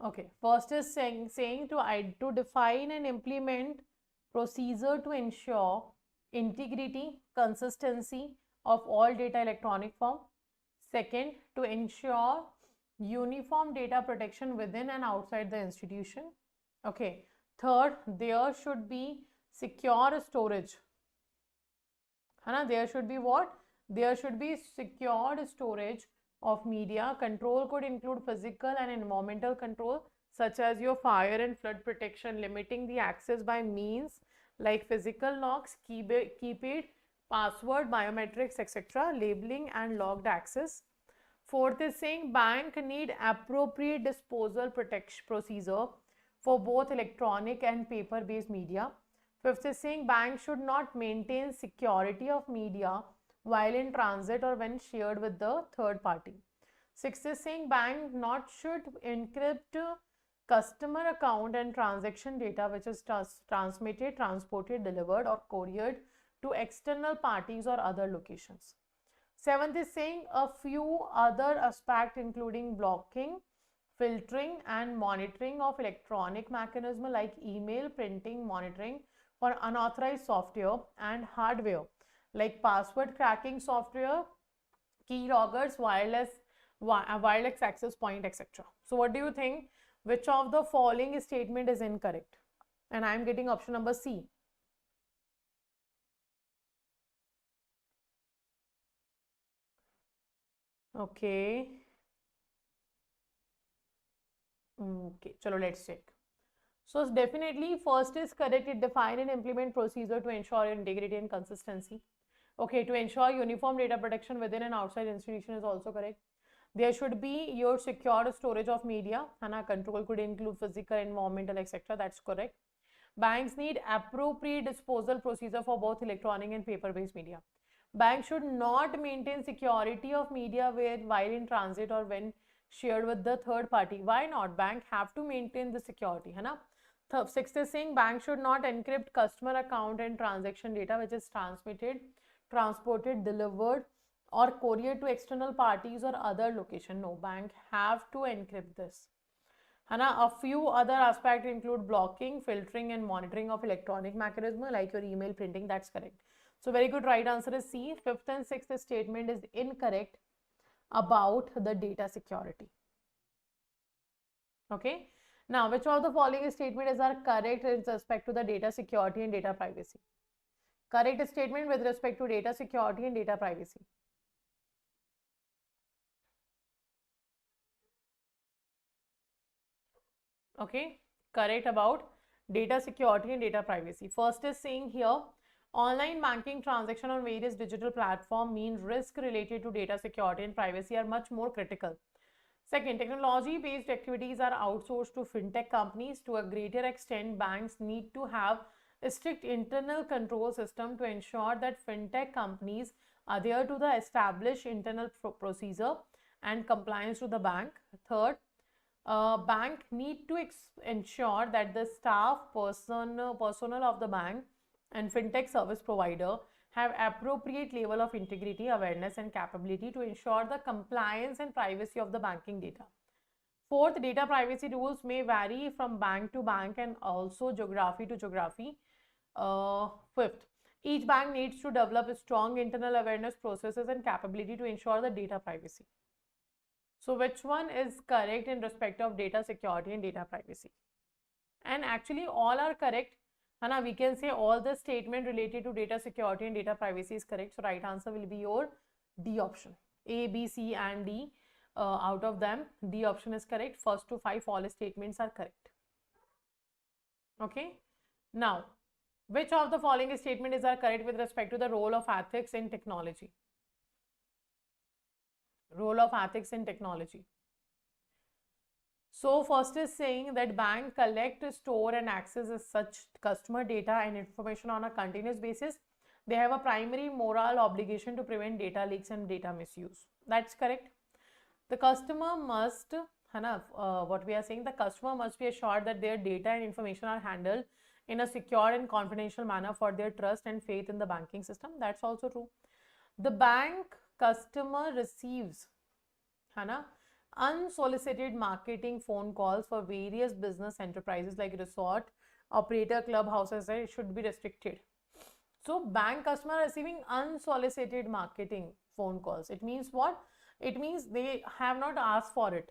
Okay, first is saying to define and implement procedure to ensure integrity, consistency of all data electronic form. Second, to ensure uniform data protection within and outside the institution. Okay. Third, there should be secure storage. Hana, there should be what? There should be secured storage of media. Control could include physical and environmental control such as your fire and flood protection, limiting the access by means like physical locks, keypad, password, biometrics, etc., labeling and logged access. Fourth is saying bank need appropriate disposal protection procedure for both electronic and paper-based media. Fifth is saying bank should not maintain security of media while in transit or when shared with the third party. Sixth is saying bank not should encrypt customer account and transaction data which is transmitted, transported, delivered or couriered to external parties or other locations. Seventh is saying a few other aspects including blocking, filtering and monitoring of electronic mechanism like email, printing, monitoring for unauthorized software and hardware like password cracking software, keyloggers, wireless access point, etc. So what do you think? Which of the following statement is incorrect? And I am getting option number C. Okay. Okay, chalo, let's check. So definitely first is correct. It define and implement procedure to ensure integrity and consistency. Okay, to ensure uniform data protection within and outside institution is also correct. There should be your secure storage of media, and control could include physical, environmental, etc. That's correct. Banks need appropriate disposal procedure for both electronic and paper-based media. Banks should not maintain security of media while in transit or when shared with the third party. Why not? Bank have to maintain the security, है ना? Sixth is saying bank should not encrypt customer account and transaction data which is transmitted, transported, delivered or courier to external parties or other location. No, bank have to encrypt this. A few other aspects include blocking, filtering and monitoring of electronic mechanism like your email, printing. That's correct. So very good. Right answer is C. Fifth and sixth statement is incorrect about the data security. Okay. Now, which of the following statements are correct with respect to the data security and data privacy? Correct statement with respect to data security and data privacy. Okay, correct about data security and data privacy. First is saying here, online banking transaction on various digital platforms mean risk related to data security and privacy are much more critical. Second, technology-based activities are outsourced to fintech companies. To a greater extent, banks need to have a strict internal control system to ensure that fintech companies adhere to the established internal procedure and compliance to the bank. Third, bank need to ensure that the staff personnel of the bank and fintech service provider have appropriate level of integrity, awareness and capability to ensure the compliance and privacy of the banking data. Fourth, data privacy rules may vary from bank to bank and also geography to geography. Fifth, each bank needs to develop strong internal awareness processes and capability to ensure the data privacy. So which one is correct in respect of data security and data privacy? And actually all are correct. Hana, we can say all the statement related to data security and data privacy is correct. So right answer will be your D option. A, B, C and D. Out of them, D option is correct. First to 5 all statements are correct. Okay. Now, which of the following statements are correct with respect to the role of ethics in technology? Role of ethics in technology. So first is saying that bank collect, store and access such customer data and information on a continuous basis. They have a primary moral obligation to prevent data leaks and data misuse. That's correct. The customer must, what we are saying, the customer must be assured that their data and information are handled in a secure and confidential manner for their trust and faith in the banking system. That's also true. The bank customer receives unsolicited marketing phone calls for various business enterprises like resort, operator, clubhouses. It should be restricted. So bank customer receiving unsolicited marketing phone calls. It means what? It means they have not asked for it.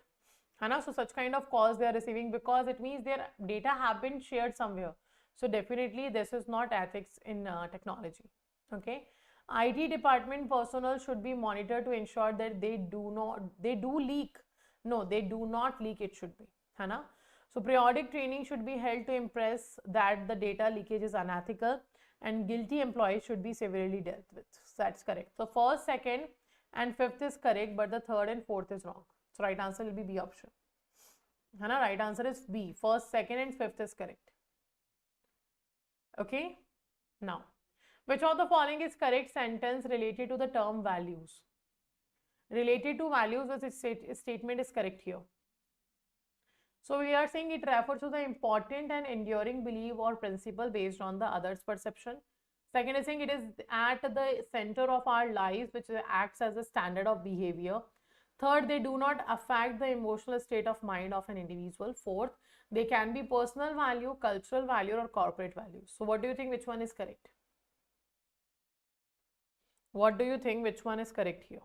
So such kind of calls they are receiving because it means their data have been shared somewhere. So definitely this is not ethics in technology. Okay. IT department personnel should be monitored to ensure that they do leak. No, they do not leak, it should be. So periodic training should be held to impress that the data leakage is unethical and guilty employees should be severely dealt with. So that's correct. So first, second and fifth is correct, but the third and fourth is wrong. So right answer will be B option. Right answer is B. First, second and fifth is correct. Okay. Now, which of the following is correct sentence related to the term values? Related to values, this statement is correct here. So we are saying it refers to the important and enduring belief or principle based on the other's perception. Second is saying it is at the center of our lives, which acts as a standard of behavior. Third, they do not affect the emotional state of mind of an individual. Fourth, they can be personal value, cultural value, or corporate value. So what do you think, which one is correct? What do you think, which one is correct here?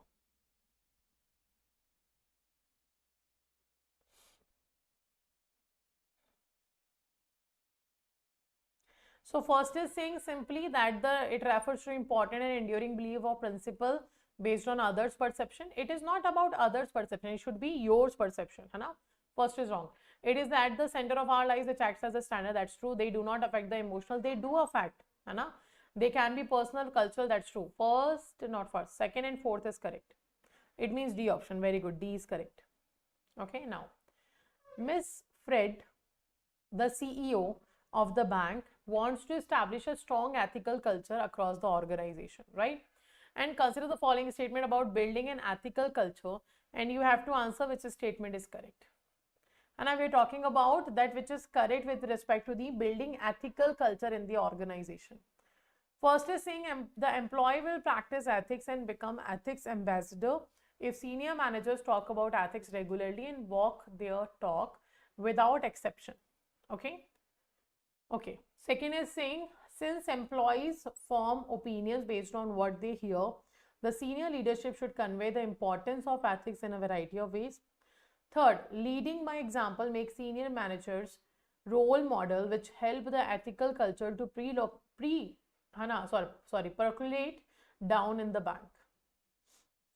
So first is saying simply that it refers to important and enduring belief or principle based on others' perception. It is not about others' perception. It should be yours perception. है ना? First is wrong. It is at the center of our lives, which acts as a standard. That's true. They do not affect the emotional. They do affect. है ना? They can be personal, cultural. That's true. First, not first. Second and fourth is correct. It means D option. Very good. D is correct. Okay. Now, Miss Fred, the CEO of the bank, wants to establish a strong ethical culture across the organization, right? And consider the following statement about building an ethical culture, and you have to answer which statement is correct. And now we're talking about that which is correct with respect to the building ethical culture in the organization. First is saying the employee will practice ethics and become ethics ambassador if senior managers talk about ethics regularly and walk their talk without exception. Okay. Okay. Second is saying since employees form opinions based on what they hear, the senior leadership should convey the importance of ethics in a variety of ways. Third, leading by example makes senior managers role model which help the ethical culture to percolate down in the bank.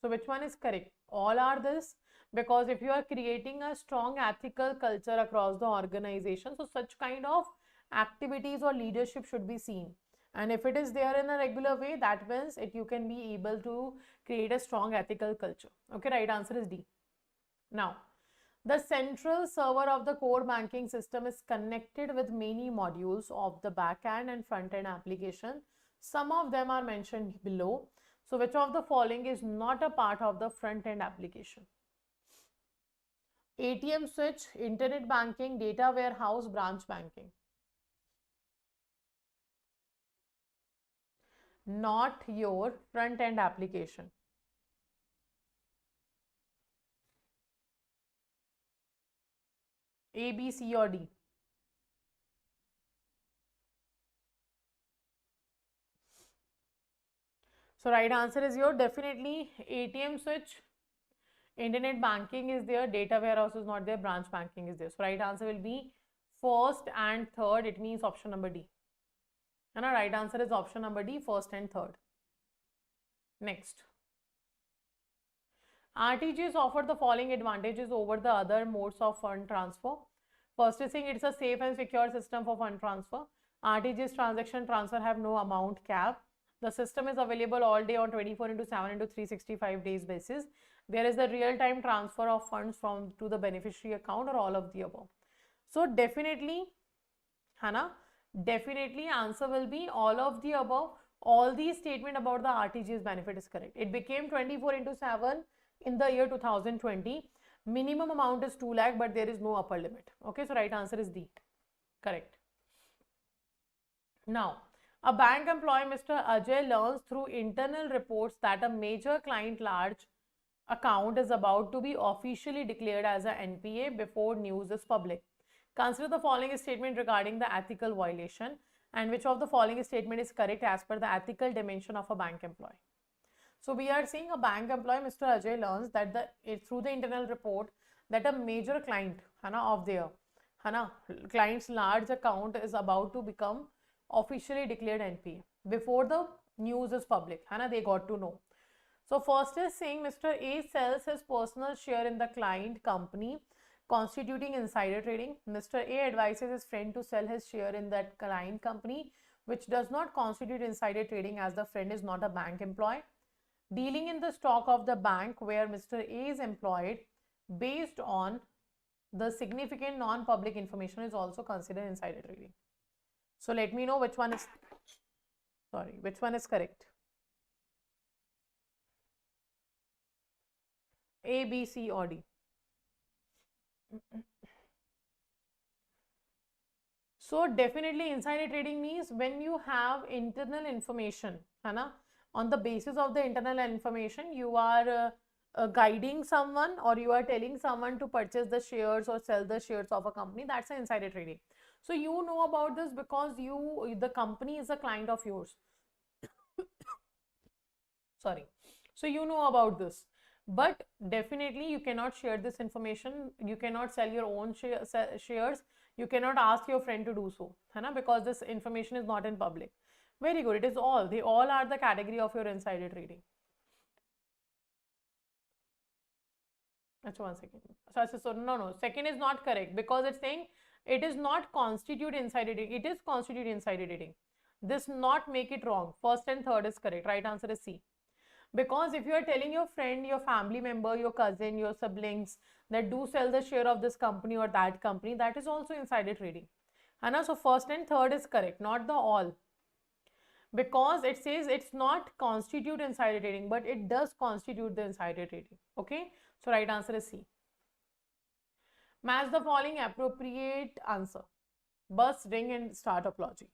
So which one is correct? All are this, because if you are creating a strong ethical culture across the organization, so such kind of activities or leadership should be seen. And if it is there in a regular way, that means you can be able to create a strong ethical culture. Okay, right answer is D. Now, the central server of the core banking system is connected with many modules of the back-end and front-end application. Some of them are mentioned below. So which of the following is not a part of the front-end application? ATM switch, internet banking, data warehouse, branch banking. Not your front-end application. A, B, C or D? So right answer is your definitely ATM switch, internet banking is there, data warehouse is not there, branch banking is there. So right answer will be first and third. It means option number D. And our right answer is option number D, first and third. Next. RTGS offer the following advantages over the other modes of fund transfer. First is saying it's a safe and secure system for fund transfer. RTGS transaction transfer have no amount cap. The system is available all day on 24/7 into 365 days basis. There is a real-time transfer of funds to the beneficiary account or all of the above. So definitely, Hannah, definitely answer will be all of the above. All these statement about the RTGS benefit is correct. It became 24/7 in the year 2020. Minimum amount is 2 lakh, but there is no upper limit. Okay, so right answer is D. Correct. Now, a bank employee, Mr. Ajay, learns through internal reports that a major client large account is about to be officially declared as a NPA before news is public. Consider the following statement regarding the ethical violation, and which of the following statement is correct as per the ethical dimension of a bank employee. So we are seeing a bank employee, Mr. Ajay, learns that through the internal report that a major client of their client's large account is about to become officially declared NPA before the news is public. They got to know. So first is saying Mr. A sells his personal share in the client company, constituting insider trading. Mr. A advises his friend to sell his share in that client company, which does not constitute insider trading as the friend is not a bank employee. Dealing in the stock of the bank where Mr. A is employed based on the significant non-public information is also considered insider trading. So let me know which one is correct. A, B, C or D. So definitely insider trading means when you have internal information, है ना, on the basis of the internal information you are guiding someone or you are telling someone to purchase the shares or sell the shares of a company. That's an insider trading. So you know about this because the company is a client of yours. Sorry. So you know about this, but definitely you cannot share this information. You cannot sell your own shares. You cannot ask your friend to do so, है ना, because this information is not in public. Very good. It is all. They all are the category of your insider trading. Achha, 1 second. So no. Second is not correct because it's saying it is not constitute insider trading. It is constitute insider trading. This not make it wrong. First and third is correct. Right answer is C. Because if you are telling your friend, your family member, your cousin, your siblings that do sell the share of this company or that company, that is also insider trading. Hana? So first and third is correct, not the all. Because it says it's not constitute insider trading, but it does constitute the insider trading. Okay? So right answer is C. Match the following appropriate answer. Bus, ring and star topology.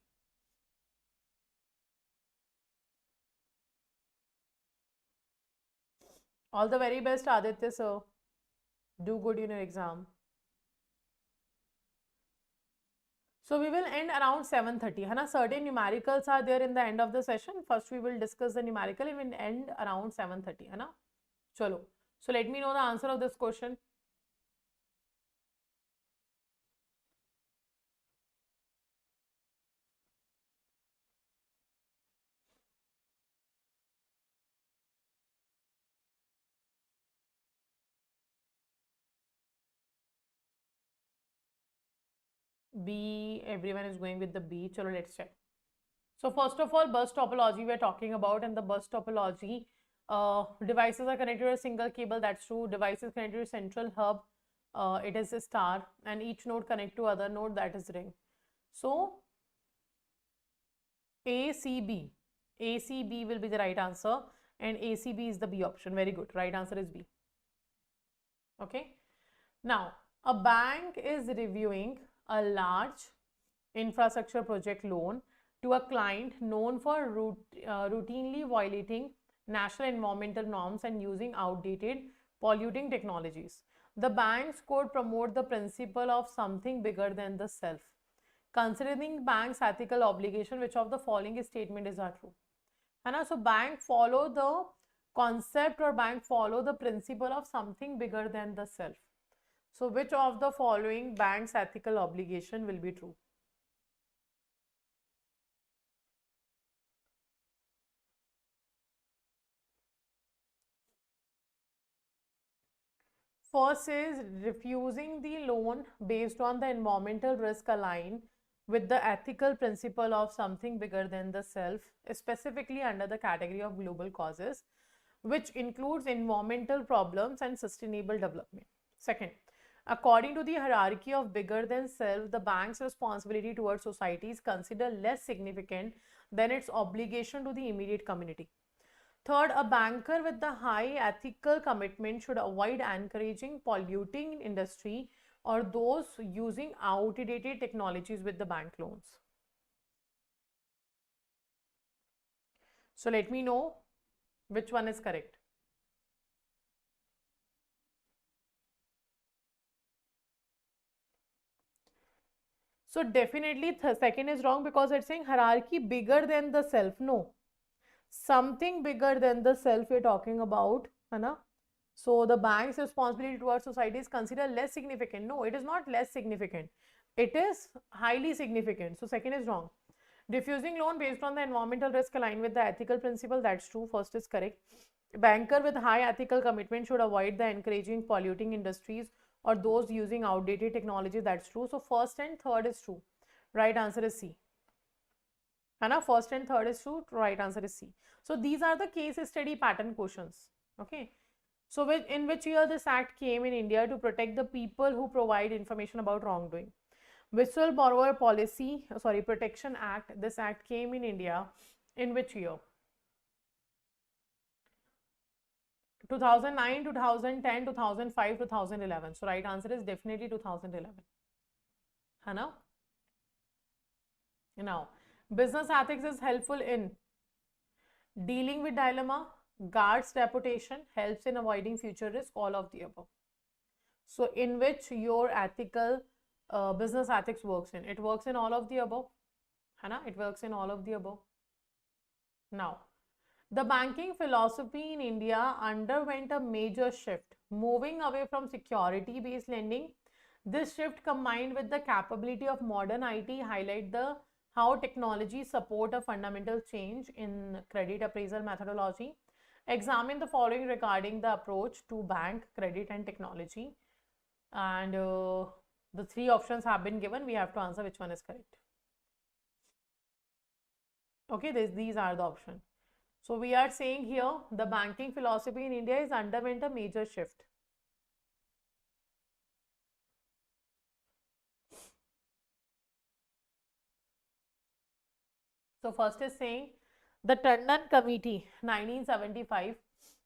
All the very best, Aditya sir. Do good in your exam. So we will end around 7:30. Hana, certain numericals are there in the end of the session. First we will discuss the numerical and we will end around 7:30. Hana? Chalo. So let me know the answer of this question. B, everyone is going with the B. Chalo, let's check. So first of all, bus topology we're talking about, and the bus topology, devices are connected to a single cable, that's true. Devices connected to a central hub, it is a star, and each node connect to other node, that is ring. So ACB, ACB will be the right answer, and ACB is the B option. Very good. Right answer is B. Okay. Now, a bank is reviewing a large infrastructure project loan to a client known for routinely violating national environmental norms and using outdated polluting technologies. The banks could promote the principle of something bigger than the self. Considering bank's ethical obligation, which of the following statement are true? So bank follow the concept or bank follow the principle of something bigger than the self. So which of the following bank's ethical obligation will be true? First is refusing the loan based on the environmental risk aligned with the ethical principle of something bigger than the self, specifically under the category of global causes, which includes environmental problems and sustainable development. Second, according to the hierarchy of bigger than self, the bank's responsibility towards society is considered less significant than its obligation to the immediate community. Third, a banker with the high ethical commitment should avoid encouraging polluting industry or those using outdated technologies with the bank loans. So let me know which one is correct. So definitely second is wrong because it's saying hierarchy bigger than the self. No, something bigger than the self we're talking about, है So the bank's responsibility towards society is considered less significant. No, it is not less significant. It is highly significant. So second is wrong. Refusing loan based on the environmental risk aligned with the ethical principle, that's true. First is correct. Banker with high ethical commitment should avoid the encouraging polluting industries or those using outdated technology, that's true. So first and third is true. Right answer is C. First and third is true. Right answer is C. So these are the case study pattern questions. Okay. So in which year this act came in India to protect the people who provide information about wrongdoing? Whistleblower policy, protection act. This act came in India in which year? 2009, 2010, 2005, 2011. So right answer is definitely 2011. Hana? Now, business ethics is helpful in dealing with dilemma, guards reputation, helps in avoiding future risk, all of the above. So, in which your ethical business ethics works in? It works in all of the above. Hana? It works in all of the above. Now, the banking philosophy in India underwent a major shift, moving away from security-based lending. This shift combined with the capability of modern IT highlight the how technology support a fundamental change in credit appraisal methodology. Examine the following regarding the approach to bank, credit and technology. And the three options have been given. We have to answer which one is correct. Okay, these are the options. So we are saying here the banking philosophy in India is underwent a major shift. So first is saying the Tandon Committee 1975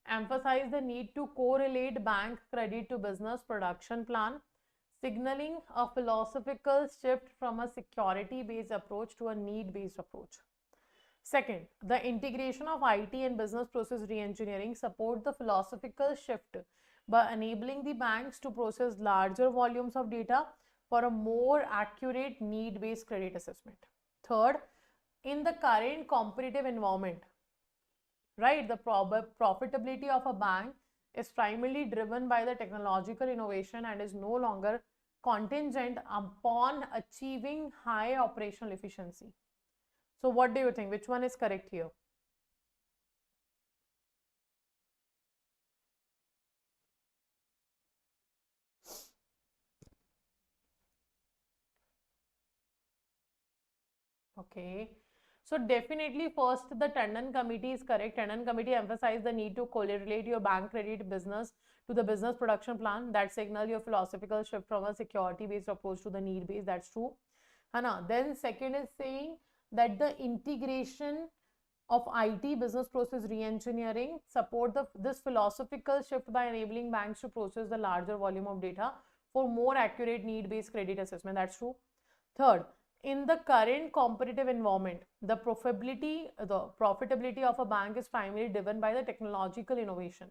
emphasized the need to correlate bank credit to business production plan, signaling a philosophical shift from a security-based approach to a need-based approach. Second, the integration of IT and business process reengineering support the philosophical shift by enabling the banks to process larger volumes of data for a more accurate need-based credit assessment. Third, in the current competitive environment, right, the profitability of a bank is primarily driven by the technological innovation and is no longer contingent upon achieving high operational efficiency. So what do you think? Which one is correct here? Okay. So definitely first the Tandon Committee is correct. Tandon Committee emphasized the need to correlate your bank credit business to the business production plan. That signal your philosophical shift from a security based approach to the need based. That's true. Hana. Then second is saying that the integration of IT business process reengineering support this philosophical shift by enabling banks to process the larger volume of data for more accurate need-based credit assessment. That's true. Third, in the current competitive environment, the profitability of a bank is primarily driven by the technological innovation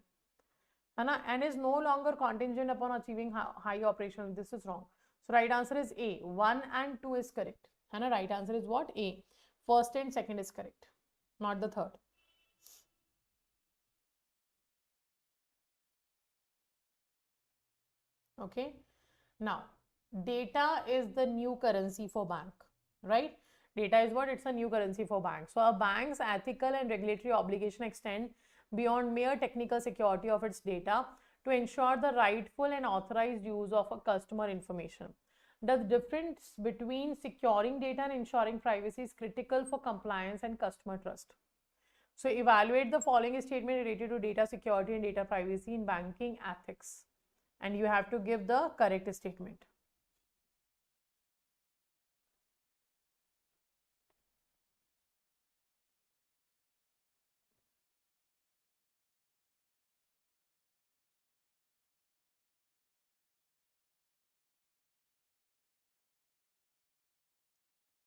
and is no longer contingent upon achieving high operational. This is wrong. So right answer is A. 1 and 2 is correct. Right answer is what? A. First and second is correct, not the third. Okay. Now, data is the new currency for bank, right? Data is what? It's a new currency for banks. So a bank's ethical and regulatory obligation extend beyond mere technical security of its data to ensure the rightful and authorized use of a customer information. The difference between securing data and ensuring privacy is critical for compliance and customer trust. So evaluate the following statement related to data security and data privacy in banking ethics. And you have to give the correct statement.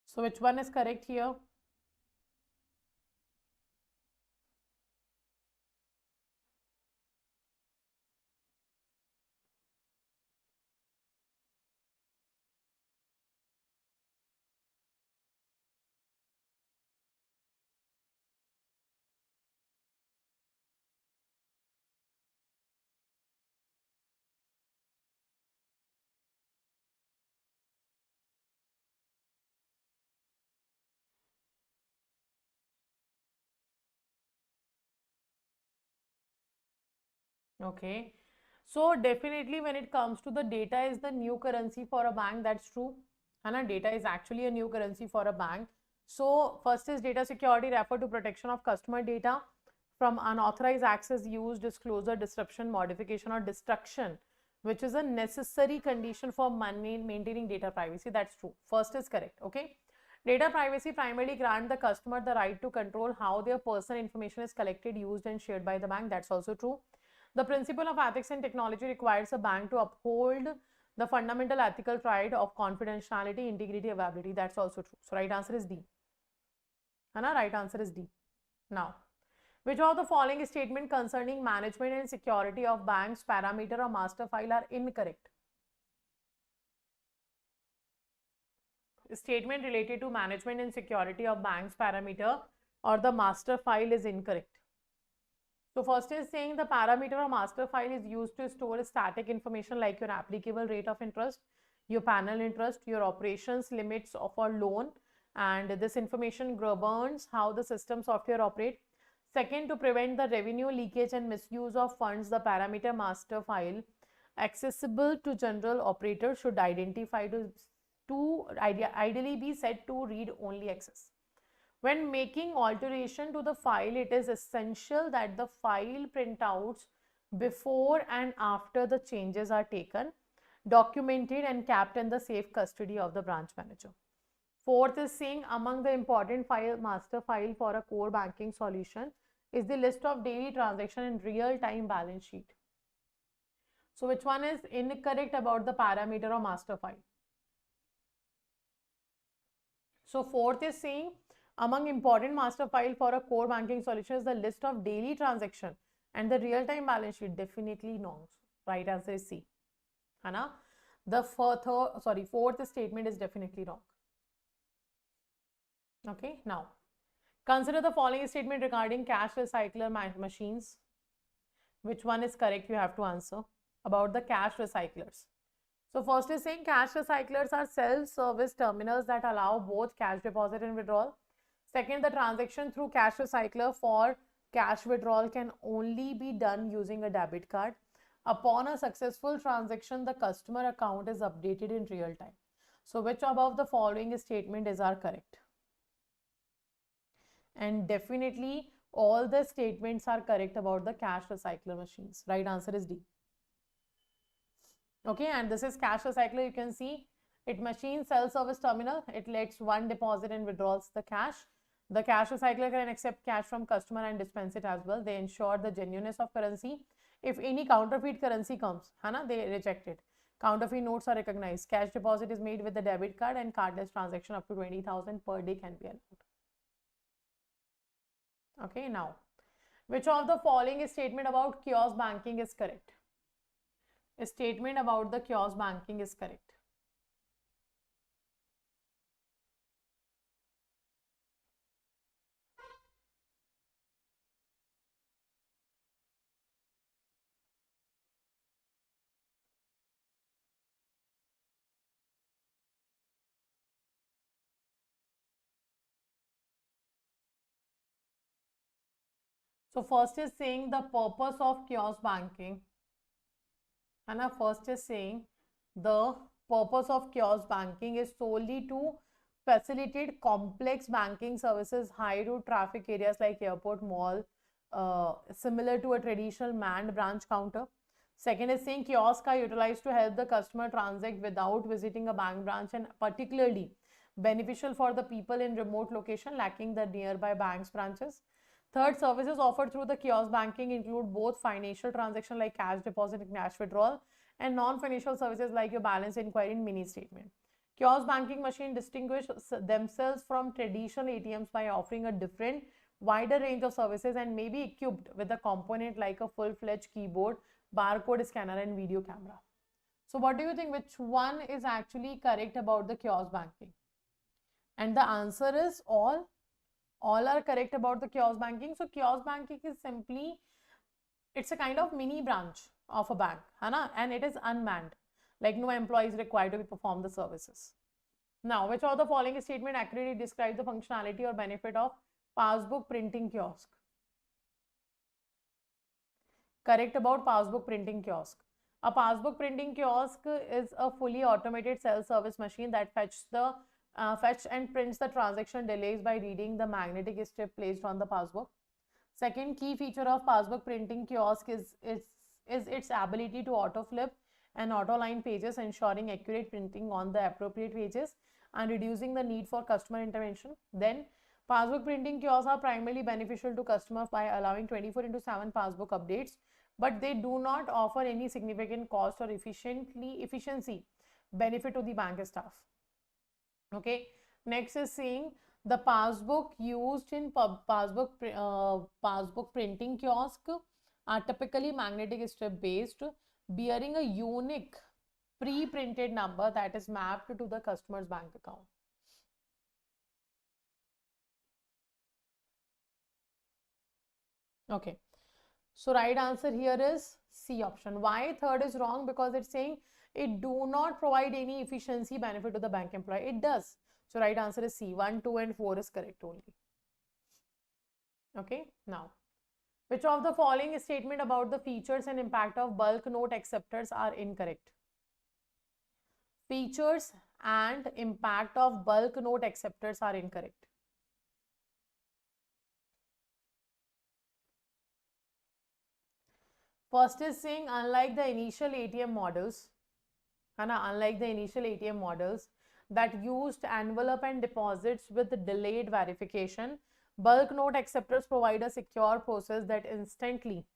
So which one is correct here? Okay. So definitely when it comes to the data is the new currency for a bank, that's true. And data is actually a new currency for a bank. So first is data security refer to protection of customer data from unauthorized access, use, disclosure, disruption, modification or destruction, which is a necessary condition for maintaining data privacy. That's true. First is correct. Okay. Data privacy primarily grant the customer the right to control how their personal information is collected, used and shared by the bank. That's also true. The principle of ethics in technology requires a bank to uphold The fundamental ethical right of confidentiality, integrity, availability. That's also true. So right answer is D. Right answer is D. Now, which of the following statement concerning management and security of banks parameter or master file are incorrect? Statement related to management and security of banks parameter or the master file is incorrect. So first is saying the parameter or master file is used to store static information like your applicable rate of interest, your panel interest, your operations limits of a loan, and this information governs how the system software operates. Second, to prevent the revenue leakage and misuse of funds, the parameter master file accessible to general operators should identify to ideally be set to read only access. When making alteration to the file, it is essential that the file printouts before and after the changes are taken, documented and kept in the safe custody of the branch manager. Fourth is saying among the important master file for a core banking solution is the list of daily transaction and real-time balance sheet. So which one is incorrect about the parameter or master file? So fourth is saying among important master file for a core banking solution is the list of daily transaction and the real-time balance sheet. Definitely no. Right answer is C. Hana? The fourth statement is definitely wrong. Okay, now consider the following statement regarding cash recycler machines. Which one is correct? You have to answer about the cash recyclers. So first is saying cash recyclers are self-service terminals that allow both cash deposit and withdrawal. Second, the transaction through cash recycler for cash withdrawal can only be done using a debit card. Upon a successful transaction, the customer account is updated in real time. So which above the following statement is correct? And definitely all the statements are correct about the cash recycler machines. Right answer is D. Okay, and this is cash recycler. You can see it machine self-service terminal. It lets one deposit and withdraws the cash. The cash recycler can accept cash from customer and dispense it as well. They ensure the genuineness of currency. If any counterfeit currency comes, they reject it. Counterfeit notes are recognized. Cash deposit is made with the debit card and cardless transaction up to 20,000 per day can be allowed. Okay, now, which of the following statement about kiosk banking is correct? A statement about the kiosk banking is correct. So first is saying the purpose of kiosk banking. And first is saying the purpose of kiosk banking is solely to facilitate complex banking services, high route traffic areas like airport, mall, similar to a traditional manned branch counter. Second is saying kiosks are utilized to help the customer transact without visiting a bank branch and particularly beneficial for the people in remote location lacking the nearby banks branches. Third, services offered through the kiosk banking include both financial transactions like cash deposit and cash withdrawal and non-financial services like your balance inquiry and mini statement. Kiosk banking machine distinguish themselves from traditional ATMs by offering a different, wider range of services and may be equipped with a component like a full-fledged keyboard, barcode scanner and video camera. So what do you think, which one is actually correct about the kiosk banking? And the answer is all are correct about the kiosk banking. So kiosk banking is simply, it's a kind of mini branch of a bank, and it is unmanned, like no employees required to perform the services. Now, which of the following statement accurately describe the functionality or benefit of passbook printing kiosk? Correct about passbook printing kiosk. A passbook printing kiosk is a fully automated self-service machine that fetch and prints the transaction delays by reading the magnetic strip placed on the passbook. Second key feature of passbook printing kiosk is its ability to auto flip and auto line pages, ensuring accurate printing on the appropriate pages and reducing the need for customer intervention. Then Passbook printing kiosks are primarily beneficial to customers by allowing 24/7 passbook updates, but they do not offer any significant cost or efficiency benefit to the bank staff. Okay, next is saying the passbook used in passbook printing kiosk are typically magnetic strip based, bearing a unique pre-printed number that is mapped to the customer's bank account. Okay, so right answer here is C option. Why third is wrong? Because it's saying it do not provide any efficiency benefit to the bank employee. It does. So right answer is C. 1, 2 and 4 is correct only. Okay, now which of the following statement about the features and impact of bulk note acceptors are incorrect? Features and impact of bulk note acceptors are incorrect. First is saying unlike the initial ATM models, unlike the initial ATM models that used envelope and deposits with delayed verification, bulk note acceptors provide a secure process that instantly,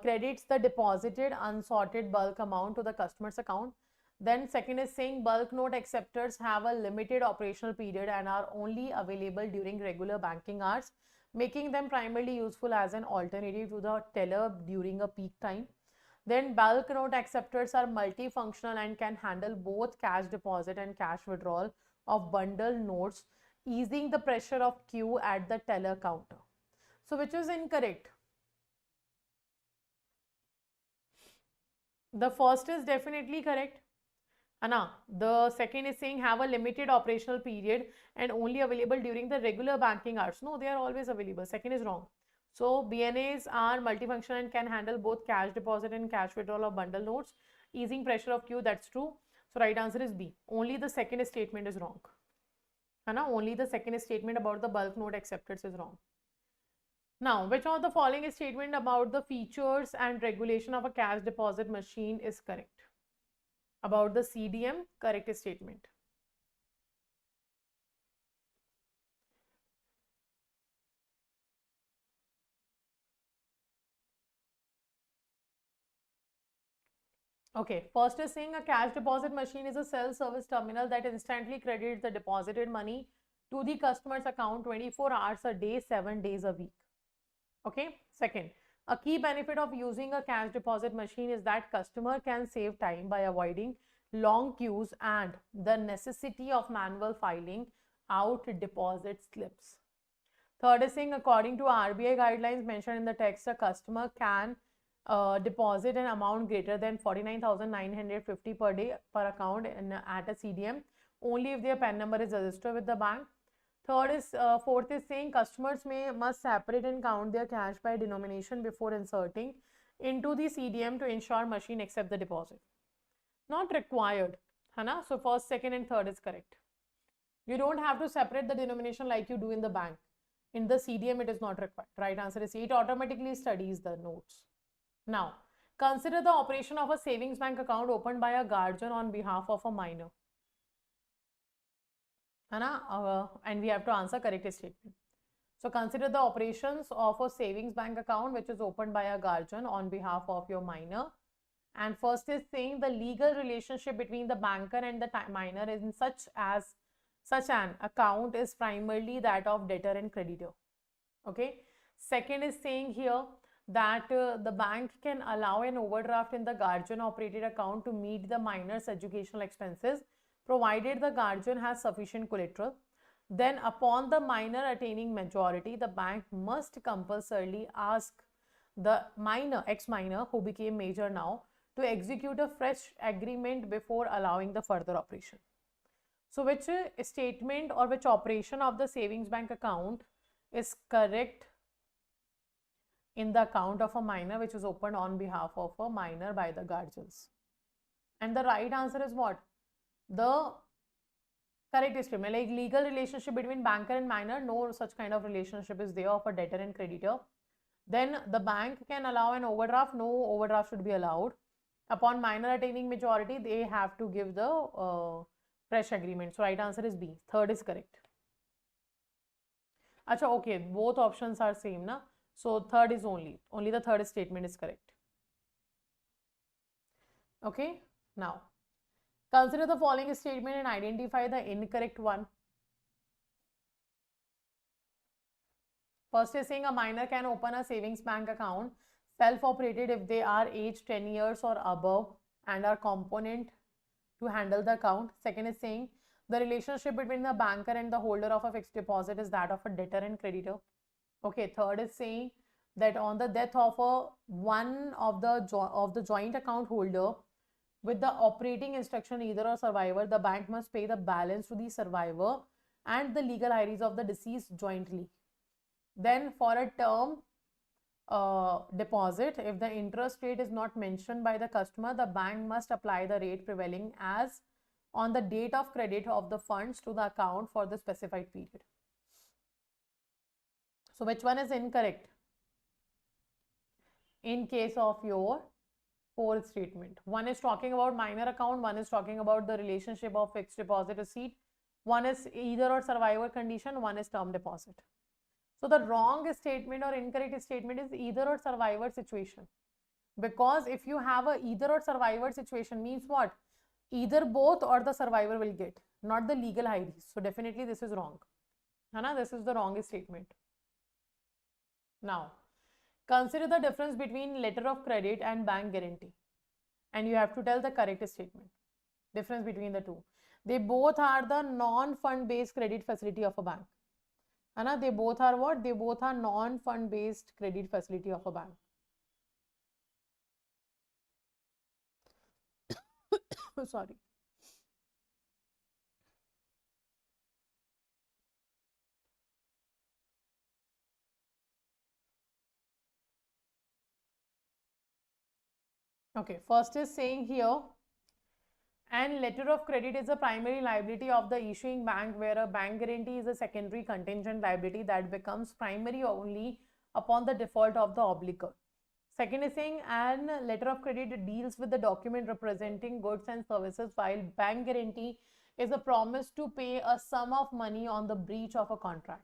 credits the deposited unsorted bulk amount to the customer's account. Then second is saying bulk note acceptors have a limited operational period and are only available during regular banking hours, making them primarily useful as an alternative to the teller during a peak time. Then bulk note acceptors are multifunctional and can handle both cash deposit and cash withdrawal of bundle notes, easing the pressure of queue at the teller counter. So which is incorrect? The first is definitely correct. The second is saying have a limited operational period and only available during the regular banking hours. No, they are always available. Second is wrong. So BNAs are multifunctional and can handle both cash deposit and cash withdrawal of bundle notes, easing pressure of queue. That's true. So right answer is B. Only the second statement is wrong. Only the second statement about the bulk note acceptors is wrong. Now, which of the following statement about the features and regulation of a cash deposit machine is correct? About the CDM, correct statement. Okay, first is saying a cash deposit machine is a self-service terminal that instantly credits the deposited money to the customer's account 24 hours a day, 7 days a week. Okay, second, a key benefit of using a cash deposit machine is that customer can save time by avoiding long queues and the necessity of manual filing out deposit slips. Third is saying according to RBI guidelines mentioned in the text, a customer can deposit an amount greater than 49,950 per day per account at a CDM only if their PAN number is registered with the bank. Fourth is saying customers must separate and count their cash by denomination before inserting into the CDM to ensure machine accept the deposit. Not required, so first, second and third is correct. You don't have to separate the denomination like you do in the bank. In the CDM, it is not required. Right answer is C. It automatically studies the notes. Now, consider the operation of a savings bank account opened by a guardian on behalf of a minor. And we have to answer correct statement. So, consider the operations of a savings bank account which is opened by a guardian on behalf of your minor. And first is saying the legal relationship between the banker and the minor in such an account is primarily that of debtor and creditor. Okay. Second is saying here that the bank can allow an overdraft in the guardian operated account to meet the minor's educational expenses provided the guardian has sufficient collateral. Then upon the minor attaining majority, the bank must compulsorily ask the ex-minor who became major now to execute a fresh agreement before allowing the further operation. So which statement or which operation of the savings bank account is correct in the account of a minor which is opened on behalf of a minor by the guardians? And the right answer is what? The correct statement, like legal relationship between banker and minor, no such kind of relationship is there of a debtor and creditor. Then the bank can allow an overdraft, no overdraft should be allowed. Upon minor attaining majority, they have to give the fresh agreement. So right answer is B. Third is correct. Acha, okay, both options are same, na? So third is only the third statement is correct. Okay, now consider the following statement and identify the incorrect one. First is saying a minor can open a savings bank account self-operated if they are aged 10 years or above and are competent to handle the account. Second is saying the relationship between the banker and the holder of a fixed deposit is that of a debtor and creditor. Okay, third is saying that on the death of one of the joint account holder with the operating instruction either or survivor, the bank must pay the balance to the survivor and the legal heirs of the deceased jointly. Then for a term deposit, if the interest rate is not mentioned by the customer, the bank must apply the rate prevailing as on the date of credit of the funds to the account for the specified period. So which one is incorrect in case of your fourth statement? One is talking about minor account, one is talking about the relationship of fixed deposit receipt, one is either or survivor condition, one is term deposit. So the wrong statement or incorrect statement is either or survivor situation, because if you have a either or survivor situation means what? Either both or the survivor will get, not the legal heirs. So definitely this is wrong. This is the wrong statement. Now consider the difference between letter of credit and bank guarantee, and you have to tell the correct statement. Difference between the two. They both are the non-fund based credit facility of a bank. They both are what? They both are non-fund based credit facility of a bank. Sorry. Okay, first is saying here, and letter of credit is a primary liability of the issuing bank, where a bank guarantee is a secondary contingent liability that becomes primary only upon the default of the obligor. Second is saying, and letter of credit deals with the document representing goods and services, while bank guarantee is a promise to pay a sum of money on the breach of a contract.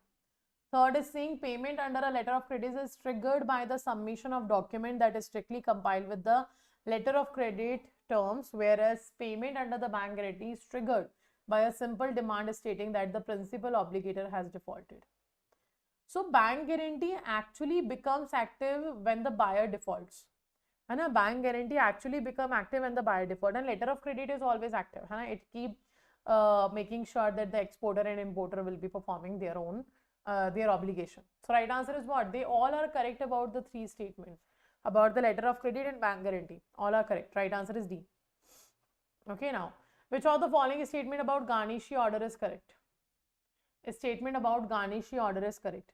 Third is saying payment under a letter of credit is triggered by the submission of document that is strictly compiled with the letter of credit terms, whereas payment under the bank guarantee is triggered by a simple demand stating that the principal obligator has defaulted. So bank guarantee actually becomes active when the buyer defaults. Bank guarantee actually become active when the buyer default, and letter of credit is always active. It keep making sure that the exporter and importer will be performing their own their obligation. So right answer is what? They all are correct about the three statements about the letter of credit and bank guarantee. All are correct. Right answer is D. Okay, now which of the following statement about garnishee order is correct? A statement about garnishee order is correct.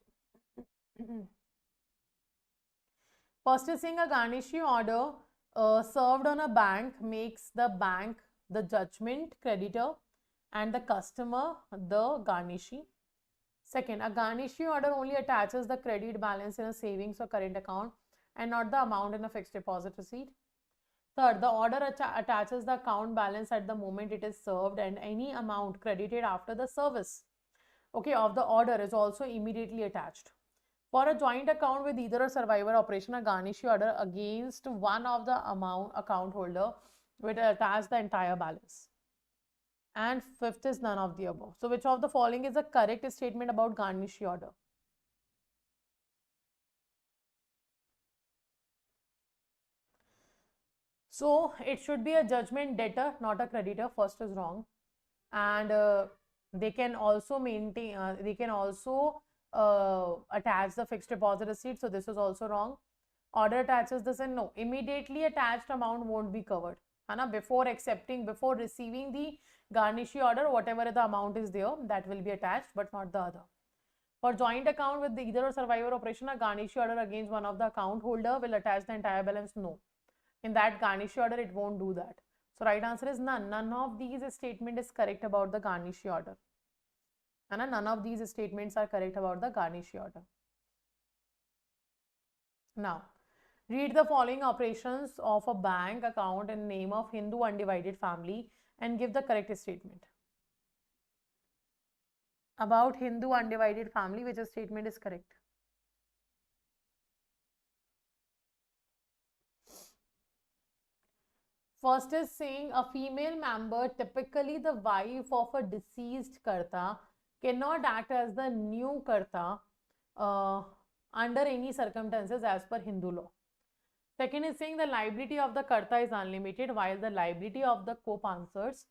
First is saying a garnishee order served on a bank makes the bank the judgment creditor and the customer the garnishee. Second, a garnishee order only attaches the credit balance in a savings or current account and not the amount in a fixed deposit receipt. Third, the order attaches the account balance at the moment it is served, and any amount credited after the service, okay, of the order is also immediately attached. For a joint account with either a survivor operation, a garnishee order against one of the account holder will attach the entire balance. And fifth is none of the above. So which of the following is a correct statement about garnishee order? So it should be a judgment debtor, not a creditor. First is wrong. And they can also maintain, they can also attach the fixed deposit receipt. So this is also wrong. Order attaches this, and no, immediately attached amount won't be covered. Before receiving the garnishee order, whatever the amount is there, that will be attached, but not the other. For joint account with the either or survivor operation, a garnishee order against one of the account holder will attach the entire balance. No, in that garnishee order, it won't do that. So right answer is none. None of these statement is correct about the garnishee order. None of these statements are correct about the garnishee order. Now, read the following operations of a bank account in name of Hindu undivided family and give the correct statement. about Hindu undivided family, which statement is correct? First is saying a female member, typically the wife of a deceased karta, cannot act as the new karta under any circumstances as per Hindu law. Second is saying the liability of the karta is unlimited, while the liability of the co-pansers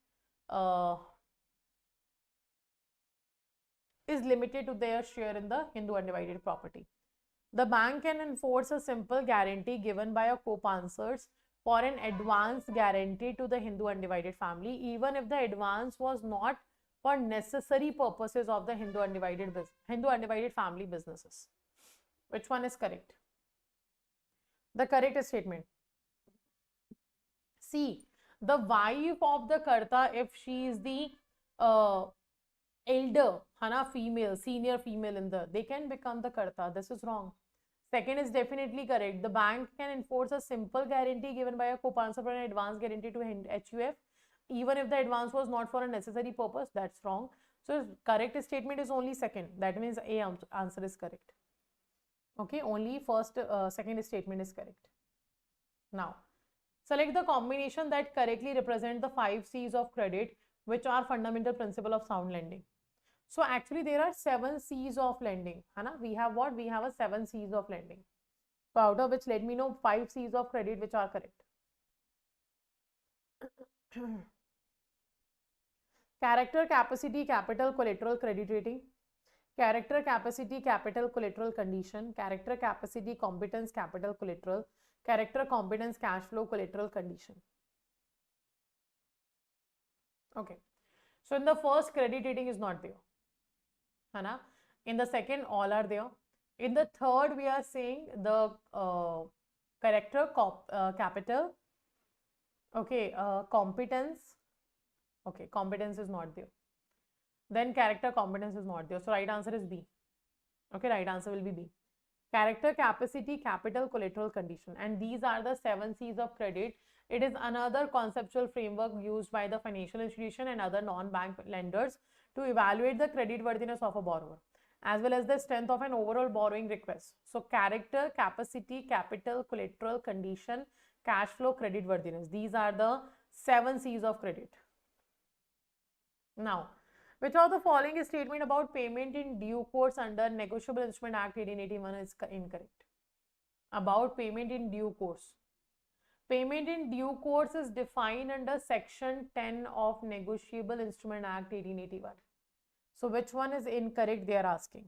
is limited to their share in the Hindu undivided property. The bank can enforce a simple guarantee given by a co-pansers for an advance guarantee to the Hindu undivided family, even if the advance was not for necessary purposes of the Hindu undivided family businesses. Which one is correct? The correct statement. See, the wife of the karta, if she is the elder, female, senior female in the, they can become the karta. This is wrong. Second is definitely correct. The bank can enforce a simple guarantee given by a co-pansar for an advance guarantee to HUF, even if the advance was not for a necessary purpose. That's wrong. So correct statement is only second. That means A answer is correct. Okay, only second statement is correct. Now, select the combination that correctly represent the 5 C's of credit, which are fundamental principle of sound lending. So actually there are 7 C's of lending. We have what? We have a 7 C's of lending. So out of which, let me know 5 C's of credit which are correct. Character, capacity, capital, collateral, credit rating. Character, capacity, capital, collateral, condition. Character, capacity, competence, capital, collateral. Character, competence, cash flow, collateral, condition. Okay. So in the first, credit rating is not there. In the second, all are there. In the third, we are saying the character, capital, okay, competence, okay, competence is not there. Then character, competence is not there. So right answer is B. Okay, right answer will be B. Character, capacity, capital, collateral, condition. And these are the 7 C's of credit. It is another conceptual framework used by the financial institution and other non-bank lenders to evaluate the creditworthiness of a borrower, as well as the strength of an overall borrowing request. So character, capacity, capital, collateral, condition, cash flow, creditworthiness. These are the 7 C's of credit. Now, which of the following statement about payment in due course under Negotiable Instrument Act 1881 is incorrect? About payment in due course. Payment in due course is defined under section 10 of Negotiable Instrument Act 1881. So which one is incorrect, they are asking.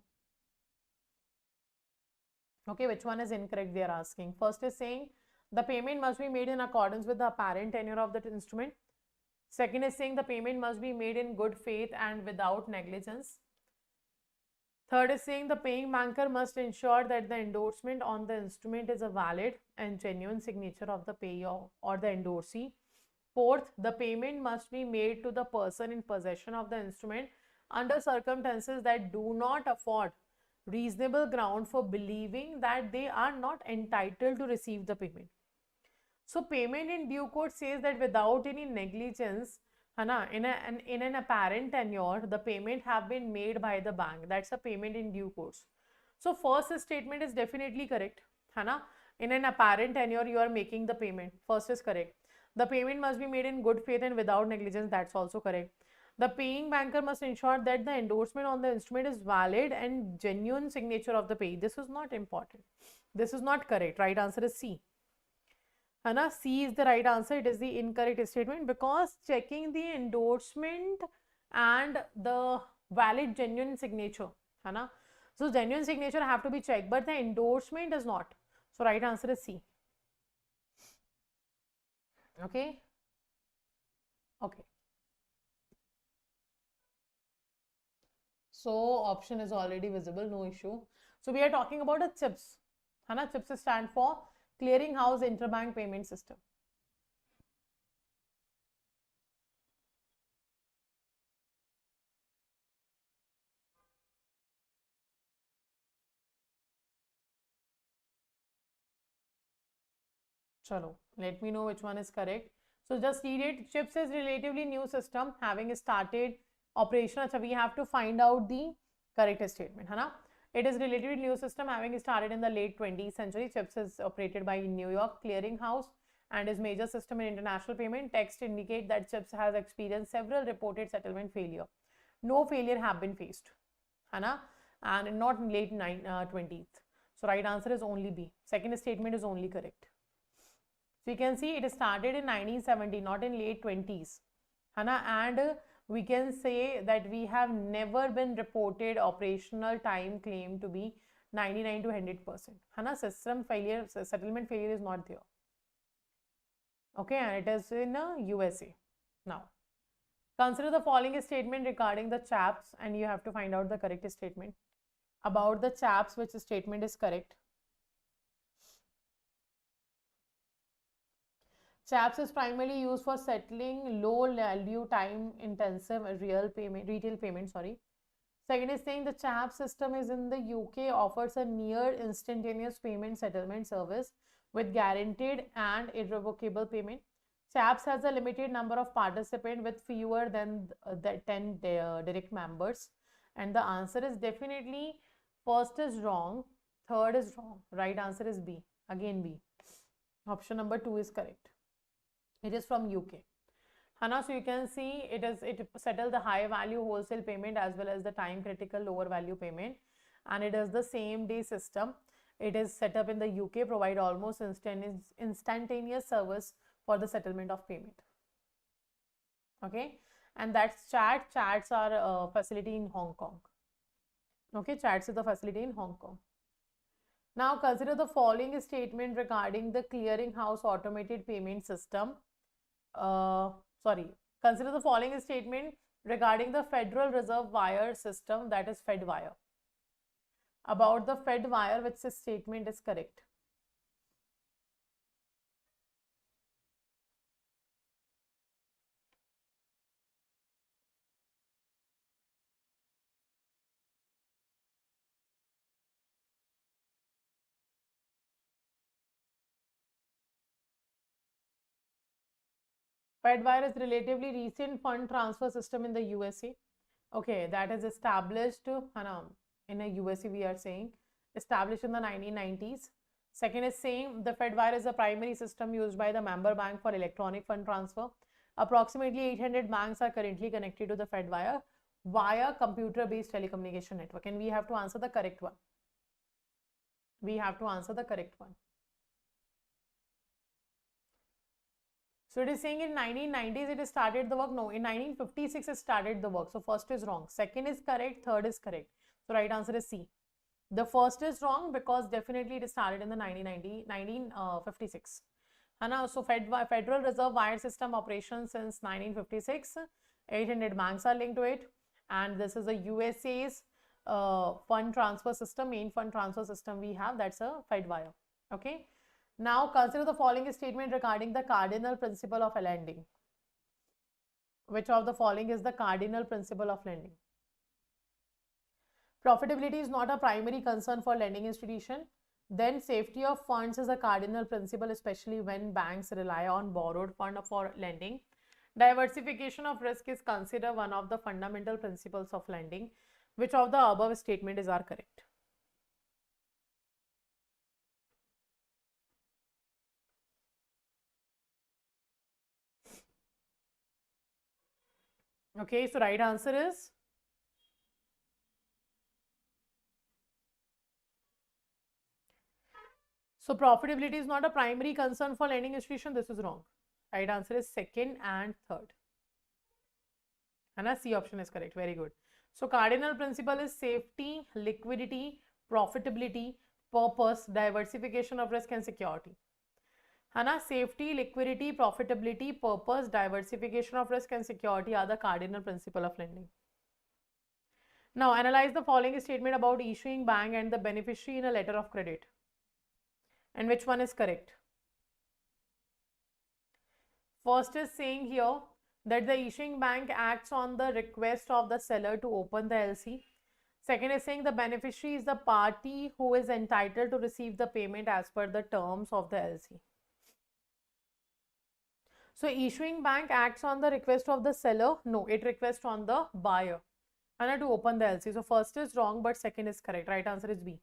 Okay, which one is incorrect, they are asking. First is saying the payment must be made in accordance with the apparent tenure of the instrument. Second is saying the payment must be made in good faith and without negligence. Third is saying the paying banker must ensure that the endorsement on the instrument is a valid and genuine signature of the payer or the endorsee. Fourth, the payment must be made to the person in possession of the instrument under circumstances that do not afford reasonable ground for believing that they are not entitled to receive the payment. So payment in due course says that without any negligence, in an apparent tenure, the payment have been made by the bank. That's a payment in due course. So first statement is definitely correct. In an apparent tenure, you are making the payment. First is correct. The payment must be made in good faith and without negligence. That's also correct. The paying banker must ensure that the endorsement on the instrument is valid and genuine signature of the payee. This is not important. This is not correct. Right answer is C. C is the right answer. It is the incorrect statement because checking the endorsement and the valid genuine signature. So genuine signature have to be checked, but the endorsement is not. So right answer is C. Okay. Okay. So option is already visible, no issue. So we are talking about a CHIPS. CHIPS stand for Clearinghouse Interbank Payment System. Chalo, let me know which one is correct. So just read it. CHIPS is relatively new system having started operation. Achha, we have to find out the correct statement, है ना? It is relatively new system having started in the late 20th century. CHIPS is operated by New York Clearing House and is major system in international payment. Text indicate that CHIPS has experienced several reported settlement failure. No failure have been faced, है ना? And not in late 20th. So right answer is only B. Second statement is only correct. So you can see it started in 1970, not in late 20s, है ना? And we can say that we have never been reported operational time claim to be 99 to 100%, है ना? System failure, settlement failure is not there. Okay, and it is in USA. Now, consider the following statement regarding the chaps, and you have to find out the correct statement. About the chaps, which statement is correct? Chaps is primarily used for settling low value time intensive retail payment. Second is saying the CHAP system is in the UK, offers a near instantaneous payment settlement service with guaranteed and irrevocable payment. CHAPS has a limited number of participants with fewer than the 10 direct members. And the answer is definitely first is wrong, third is wrong. Right answer is B. Again B. Option number 2 is correct. It is from UK. Hana, so you can see it settle the high value wholesale payment as well as the time critical lower value payment, and it is the same day system. It is set up in the UK, provide almost instantaneous service for the settlement of payment. Okay, and that's chats are a facility in Hong Kong. Okay, chats is the facility in Hong Kong. Now consider the following statement regarding the clearinghouse automated payment system. Consider the following statement regarding the Federal Reserve wire system, that is Fed wire. About the Fed wire, which statement is correct? Fedwire is relatively recent fund transfer system in the USA. Okay, that is established in a USA, we are saying, established in the 1990s. Second is saying the Fedwire is a primary system used by the member bank for electronic fund transfer. Approximately 800 banks are currently connected to the Fedwire via computer-based telecommunication network, and we have to answer the correct one. We have to answer the correct one. So it is saying in 1990s it started the work. No, in 1956 it started the work. So first is wrong. Second is correct. Third is correct. So right answer is C. The first is wrong because definitely it started in the 1956. So Federal Reserve wire system operation since 1956. 800 banks are linked to it. And this is the USA's fund transfer system, main fund transfer system we have. That's a Fedwire. Okay. Now consider the following statement regarding the cardinal principle of lending. Which of the following is the cardinal principle of lending? Profitability is not a primary concern for lending institution. Then safety of funds is a cardinal principle, especially when banks rely on borrowed fund for lending. Diversification of risk is considered one of the fundamental principles of lending. Which of the above statement is correct? Okay, so right answer is so profitability is not a primary concern for lending institution. This is wrong. Right answer is second and third. And C option is correct. Very good. So cardinal principle is safety, liquidity, profitability, purpose, diversification of risk and security. Safety, liquidity, profitability, purpose, diversification of risk and security are the cardinal principle of lending. Now analyze the following statement about issuing bank and the beneficiary in a letter of credit. And which one is correct? First is saying here that the issuing bank acts on the request of the seller to open the LC. Second is saying the beneficiary is the party who is entitled to receive the payment as per the terms of the LC. So issuing bank acts on the request of the seller. No, it requests on the buyer and to open the LC. So first is wrong, but second is correct. Right answer is B.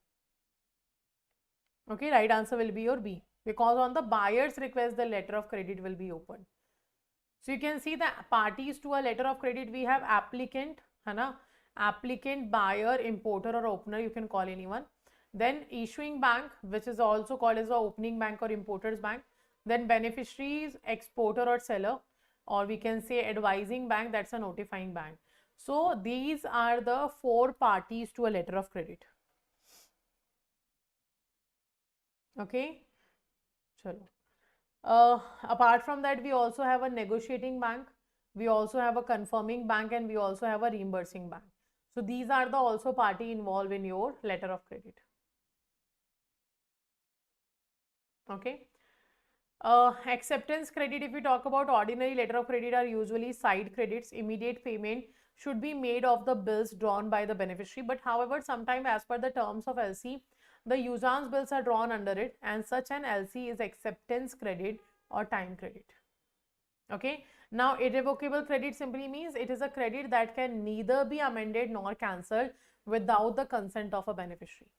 Okay, right answer will be your B, because on the buyer's request, the letter of credit will be opened. So you can see the parties to a letter of credit. We have applicant, है ना? Applicant, buyer, importer or opener, you can call anyone. Then issuing bank, which is also called as the opening bank or importer's bank. Then beneficiaries, exporter or seller, or we can say advising bank, that's a notifying bank. So these are the 4 parties to a letter of credit. Okay, chalo. Apart from that, we also have a negotiating bank, we also have a confirming bank, and we also have a reimbursing bank. So these are the also party involved in your letter of credit. Okay. Acceptance credit, if we talk about ordinary letter of credit, are usually side credits. Immediate payment should be made of the bills drawn by the beneficiary. But however, sometimes as per the terms of LC, the usance bills are drawn under it, and such an LC is acceptance credit or time credit. Okay. Now, irrevocable credit simply means it is a credit that can neither be amended nor cancelled without the consent of a beneficiary.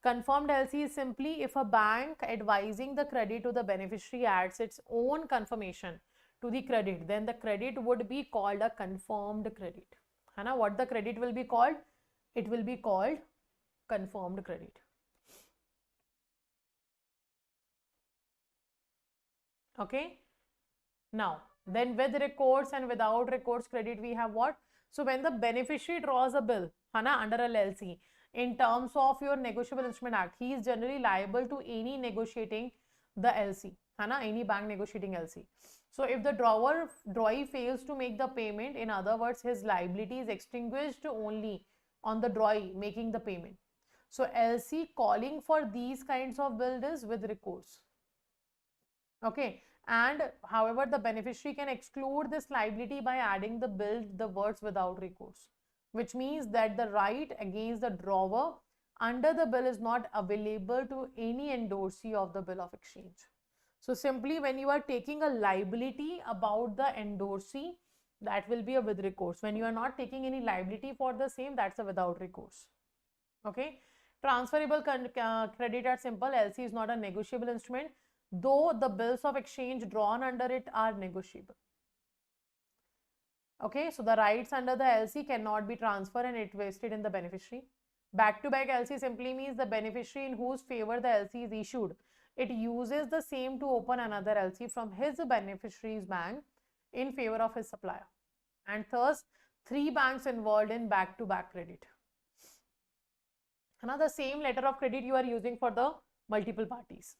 Confirmed LC is simply if a bank advising the credit to the beneficiary adds its own confirmation to the credit, then the credit would be called a confirmed credit. Hana, what the credit will be called? It will be called confirmed credit. Okay. Now, then with recourse and without recourse credit, we have what? So when the beneficiary draws a bill, hana, under a LC, in terms of your Negotiable Instrument Act, he is generally liable to any negotiating the LC, hana, any bank negotiating LC. So if the drawee fails to make the payment, in other words, his liability is extinguished only on the drawee making the payment. So LC calling for these kinds of bills is with recourse. Okay. And however, the beneficiary can exclude this liability by adding the words without recourse, which means that the right against the drawer under the bill is not available to any endorsee of the bill of exchange. So simply when you are taking a liability about the endorsee, that will be a with recourse. When you are not taking any liability for the same, that's a without recourse. Okay. Transferable credit are simple. LC is not a negotiable instrument, though the bills of exchange drawn under it are negotiable. Okay, so the rights under the LC cannot be transferred and it vested in the beneficiary. Back-to-back LC simply means the beneficiary in whose favor the LC is issued, it uses the same to open another LC from his beneficiary's bank in favor of his supplier. And thus, 3 banks involved in back-to-back credit. Now, the same letter of credit you are using for the multiple parties.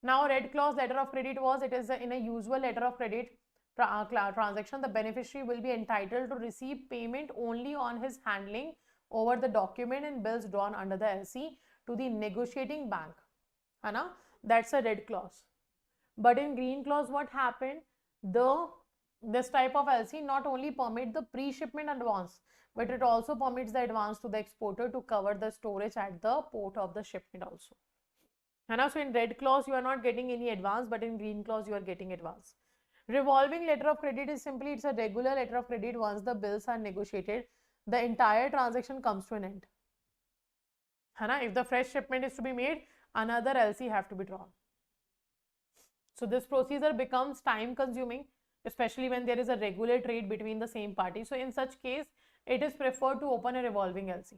Now, red clause letter of credit was, it is in a usual letter of credit transaction, the beneficiary will be entitled to receive payment only on his handling over the document and bills drawn under the LC to the negotiating bank. Hana? That's a red clause. But in green clause, what happened? This type of LC not only permit the pre-shipment advance, but it also permits the advance to the exporter to cover the storage at the port of the shipment also. Hana? So in red clause, you are not getting any advance, but in green clause, you are getting advance. Revolving letter of credit is simply, it's a regular letter of credit. Once the bills are negotiated, the entire transaction comes to an end. Hana? If the fresh shipment is to be made, another LC have to be drawn. So this procedure becomes time consuming, especially when there is a regular trade between the same party. So in such case, it is preferred to open a revolving LC.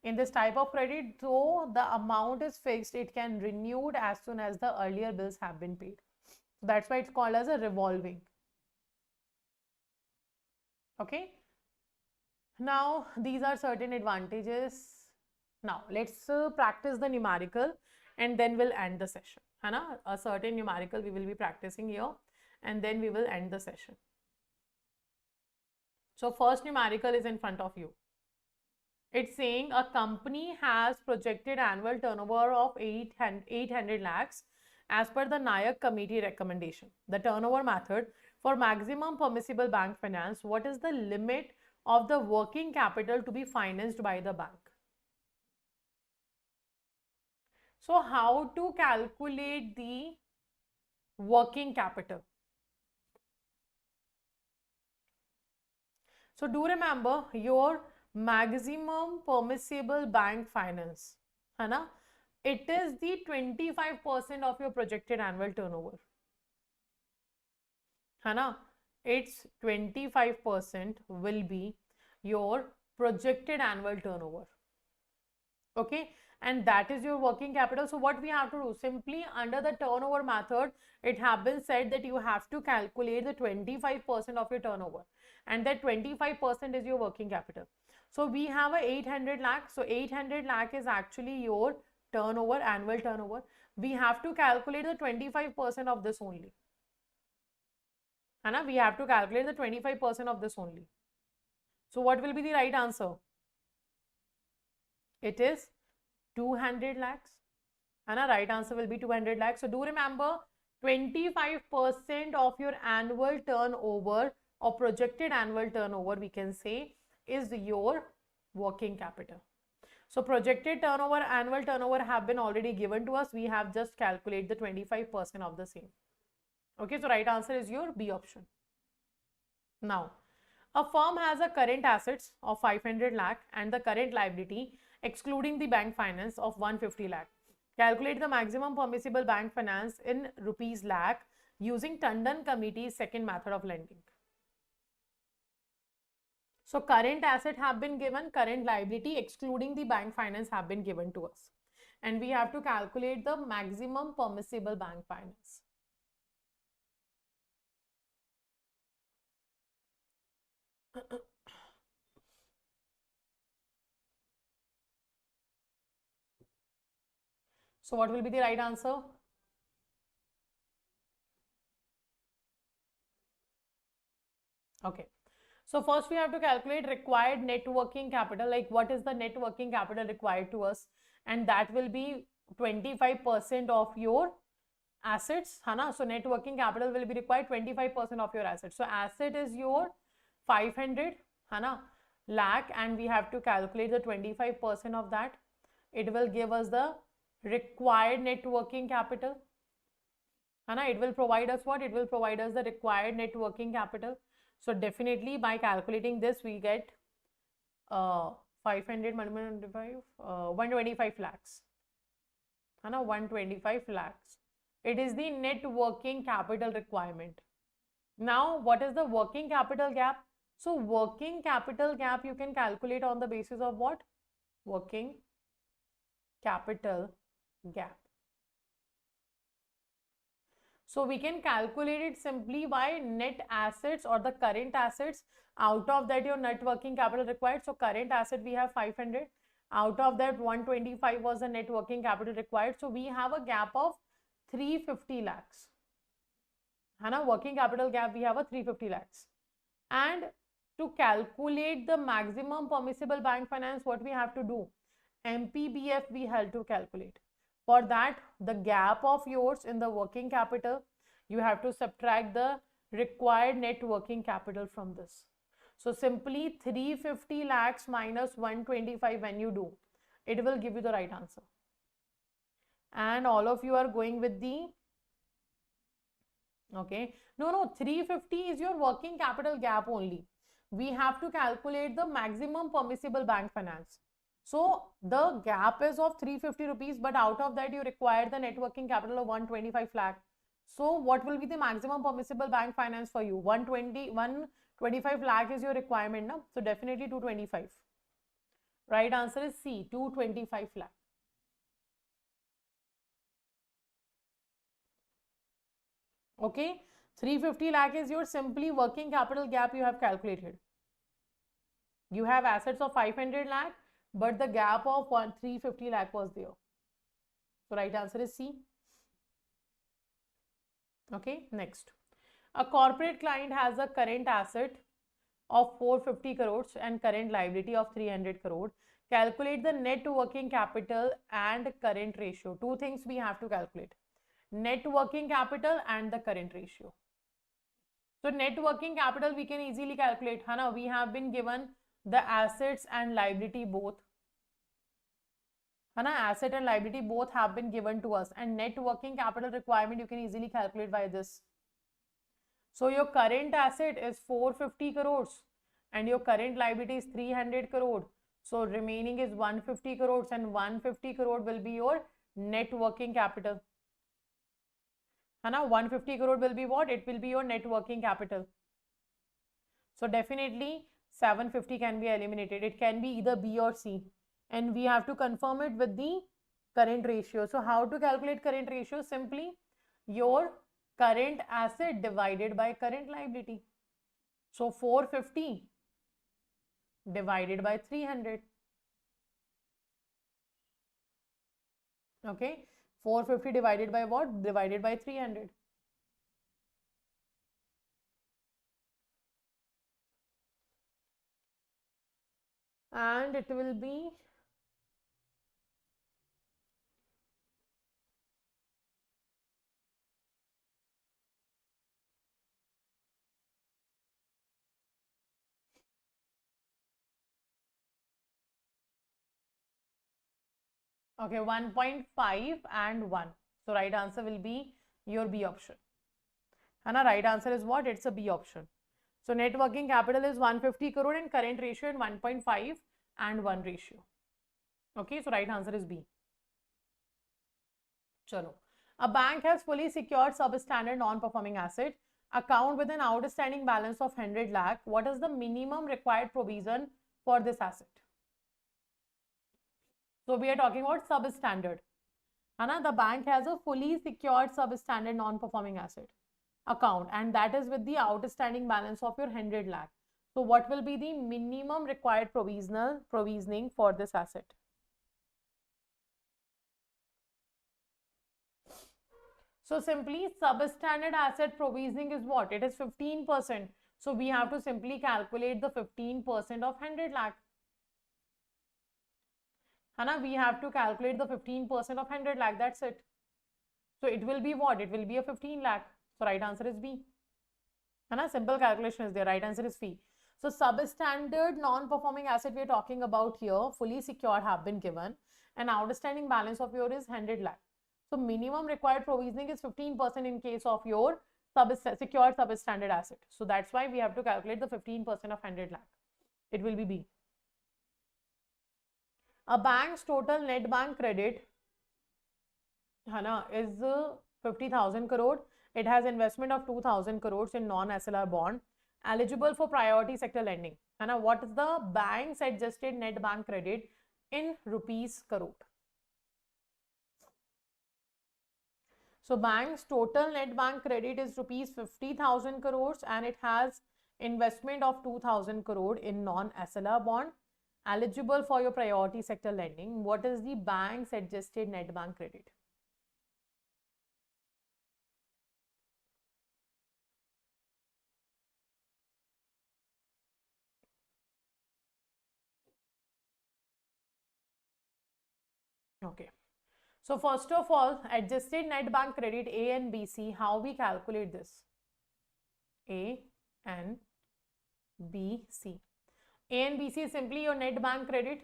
In this type of credit, though the amount is fixed, it can renewed as soon as the earlier bills have been paid. So that's why it's called as a revolving. Okay. Now, these are certain advantages. Now, let's practice the numerical and then we'll end the session. Hana? A certain numerical we will be practicing here and then we will end the session. So, first numerical is in front of you. It's saying a company has projected annual turnover of 800 lakhs as per the NAYAK committee recommendation. The turnover method for maximum permissible bank finance, what is the limit of the working capital to be financed by the bank? So how to calculate the working capital. So do remember your maximum permissible bank finance, है ना? It is the 25% of your projected annual turnover, है ना? Its 25% will be your projected annual turnover. Okay, and that is your working capital. So what we have to do, simply under the turnover method, it has been said that you have to calculate the 25% of your turnover, and that 25% is your working capital. So we have a 800 lakh. So 800 lakh is actually your turnover, annual turnover. We have to calculate the 25% of this only. We have to calculate the 25% of this only. So what will be the right answer? It is 200 lakhs. Right answer will be 200 lakhs. So do remember, 25% of your annual turnover or projected annual turnover, we can say, is your working capital. So projected turnover, annual turnover have been already given to us. We have just calculated the 25% of the same. Okay, so right answer is your B option. Now, a firm has a current assets of 500 lakh and the current liability excluding the bank finance of 150 lakh. Calculate the maximum permissible bank finance in rupees lakh using Tandon Committee's second method of lending. So current asset have been given, current liability excluding the bank finance have been given to us. And we have to calculate the maximum permissible bank finance. So what will be the right answer? Okay. So first we have to calculate required net working capital, like what is the net working capital required to us, and that will be 25% of your assets, है So net working capital will be required 25% of your assets. So asset is your 500, lakh, and we have to calculate the 25% of that. It will give us the required net working capital. It will provide us what? It will provide us the required net working capital. So definitely by calculating this, we get 500 multiplied by 125 lakhs. 125 lakhs. It is the net working capital requirement. Now, what is the working capital gap? So working capital gap you can calculate on the basis of what? Working capital gap. So we can calculate it simply by net assets or the current assets. Out of that, your net working capital required. So current asset we have 500. Out of that, 125 was the net working capital required. So we have a gap of 350 lakhs. Working capital gap we have a 350 lakhs. And to calculate the maximum permissible bank finance, what we have to do? MPBF we have to calculate. For that, the gap of yours in the working capital, you have to subtract the required net working capital from this. So simply 350 lakhs minus 125 when you do, it will give you the right answer. And all of you are going with the, okay, no, 350 is your working capital gap only. We have to calculate the maximum permissible bank finance. So the gap is of 350 rupees, but out of that you require the net working capital of 125 lakh. So what will be the maximum permissible bank finance for you? 125 lakh is your requirement, no? So definitely 225. Right answer is C, 225 lakh. Okay, 350 lakh is your simply working capital gap you have calculated. You have assets of 500 lakh. But the gap of 350 lakh was there. So right answer is C. Okay, next. A corporate client has a current asset of 450 crores and current liability of 300 crore. Calculate the net working capital and current ratio. Two things we have to calculate. Net working capital and the current ratio. So net working capital we can easily calculate. We have been given the assets and liability both. है ना, asset and liability both have been given to us, and net working capital requirement you can easily calculate by this. So your current asset is 450 crores and your current liability is 300 crore. So remaining is 150 crores, and 150 crore will be your net working capital. है ना, 150 crore will be what? It will be your net working capital. So definitely 750 can be eliminated. It can be either B or C, and we have to confirm it with the current ratio. So how to calculate current ratio? Simply your current asset divided by current liability. So 450 divided by 300. Okay, 450 divided by what? Divided by 300. And it will be okay, 1.5 and 1. So right answer will be your B option. And our right answer is what? It's a B option. So net working capital is 150 crore and current ratio in 1.5 and 1 ratio. Okay, so right answer is B. Chalo. A bank has fully secured substandard non-performing asset account with an outstanding balance of 100 lakh. What is the minimum required provision for this asset? So we are talking about substandard. Hana, the bank has a fully secured substandard non-performing asset account, and that is with the outstanding balance of your 100 lakh. So what will be the minimum required provisioning for this asset? So simply substandard asset provisioning is what? It is 15%. So we have to simply calculate the 15% of 100 lakh. Hana, we have to calculate the 15% of 100 lakh. That's it. So it will be what? It will be a 15 lakh. So right answer is B. Hana, simple calculation is there. Right answer is B. So substandard non-performing asset we are talking about here, fully secured, have been given. An outstanding balance of your is 100 lakh. So minimum required provisioning is 15% in case of your secured substandard asset. So that's why we have to calculate the 15% of 100 lakh. It will be B. A bank's total net bank credit is 50,000 crore. It has investment of 2,000 crores in non-SLR bond, eligible for priority sector lending. What is the bank's adjusted net bank credit in rupees crore? So bank's total net bank credit is rupees 50,000 crores and it has investment of 2,000 crore in non-SLR bond, eligible for your priority sector lending. What is the bank's adjusted net bank credit? Okay. So first of all, adjusted net bank credit A and B, C, how we calculate this? A and B, C. A and B, C is simply your net bank credit.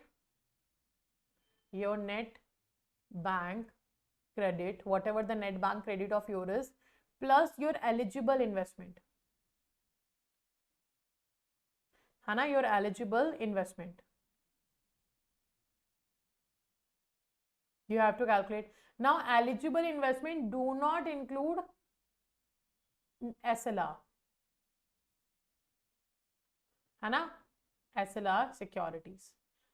Your net bank credit, whatever the net bank credit of yours is, plus your eligible investment. Hana, your eligible investment. You have to calculate. Now, eligible investment do not include SLR. Hana, SLR securities.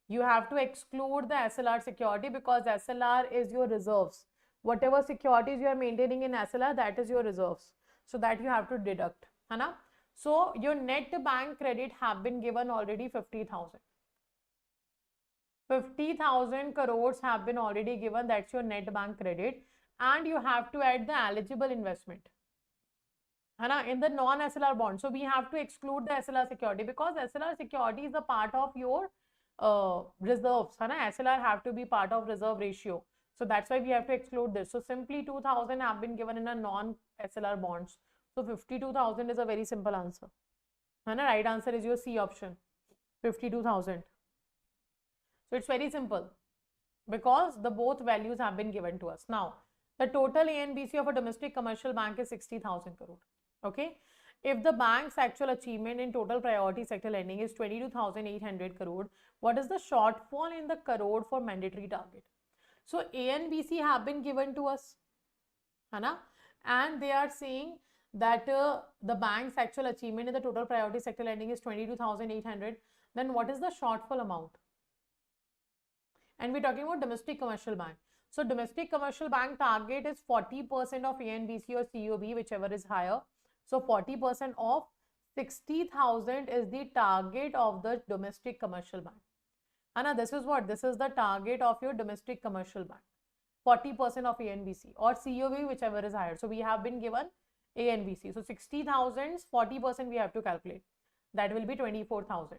You have to exclude the SLR security because SLR is your reserves. Whatever securities you are maintaining in SLR, that is your reserves. So that you have to deduct. Hana? So your net bank credit have been given already 50,000. 50,000 crores have been already given. That's your net bank credit. And you have to add the eligible investment. In the non-SLR bond. So we have to exclude the SLR security because SLR security is a part of your reserves. SLR have to be part of reserve ratio. So that's why we have to exclude this. So simply 2,000 have been given in a non-SLR bonds. So 52,000 is a very simple answer. Right answer is your C option. 52,000. So it's very simple. because the both values have been given to us. Now, the total ANBC of a domestic commercial bank is 60,000 crore. Okay. If the bank's actual achievement in total priority sector lending is 22,800 crore, what is the shortfall in the crore for mandatory target? So A and BC have been given to us, Hana, and they are saying that the bank's actual achievement in the total priority sector lending is 22,800. Then what is the shortfall amount? And we're talking about domestic commercial bank. So domestic commercial bank target is 40% of ANBC or COB, whichever is higher. So 40% of 60,000 is the target of the domestic commercial bank. Anna, this is what? This is the target of your domestic commercial bank. 40% of ANBC or COB, whichever is higher. So we have been given ANBC. So 60,000, 40% we have to calculate. That will be 24,000.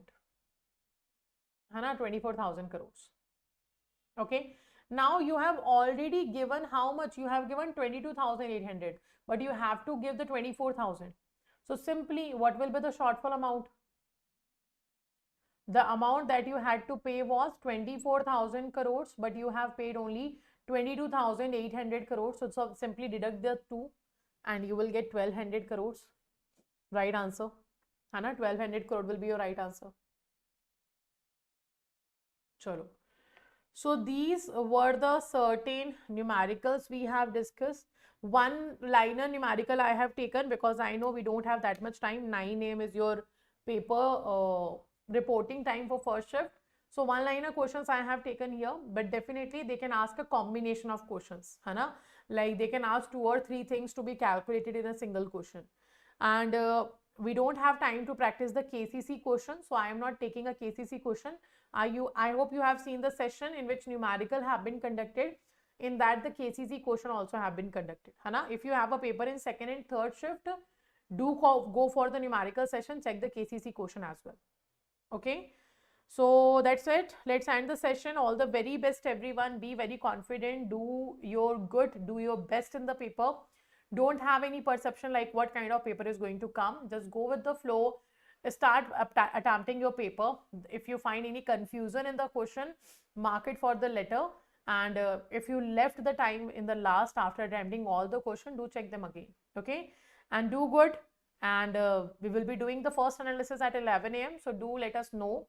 Anna, 24,000 crores. Okay. Now you have already given how much? You have given 22,800, but you have to give the 24,000. So simply, what will be the shortfall amount? The amount that you had to pay was 24,000 crores, but you have paid only 22,800 crores. So simply deduct the two and you will get 1,200 crores. Right answer. Hana, 1,200 crore will be your right answer. Chalo. So these were the certain numericals we have discussed. One liner numerical I have taken because I know we don't have that much time. 9 AM is your paper reporting time for first shift. So one liner questions I have taken here, but definitely they can ask a combination of questions. Hana? Like they can ask 2 or 3 things to be calculated in a single question. And we don't have time to practice the KCC question. So I am not taking a KCC question. I hope you have seen the session in which numerical have been conducted. In that the KCC question also have been conducted. Hana? If you have a paper in second and third shift, do go for the numerical session, check the KCC question as well. Okay. So that's it. Let's end the session. All the very best everyone. Be very confident. Do your good. Do your best in the paper. Don't have any perception like what kind of paper is going to come. Just go with the flow. Start attempting your paper. If you find any confusion in the question, mark it for the letter. And if you left the time in the last after attempting all the question, do check them again. Okay. And do good. And we will be doing the first analysis at 11 AM. So do let us know.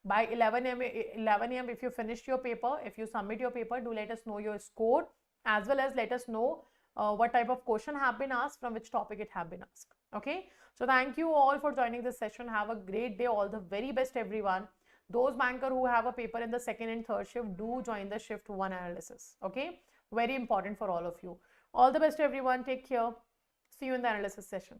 By 11 AM, if you finished your paper, if you submit your paper, do let us know your score, as well as let us know what type of question have been asked, from which topic it have been asked. Okay. So thank you all for joining this session. Have a great day. All the very best everyone. Those banker who have a paper in the second and third shift, do join the shift 1 analysis. Okay. Very important for all of you. All the best everyone. Take care. See you in the analysis session.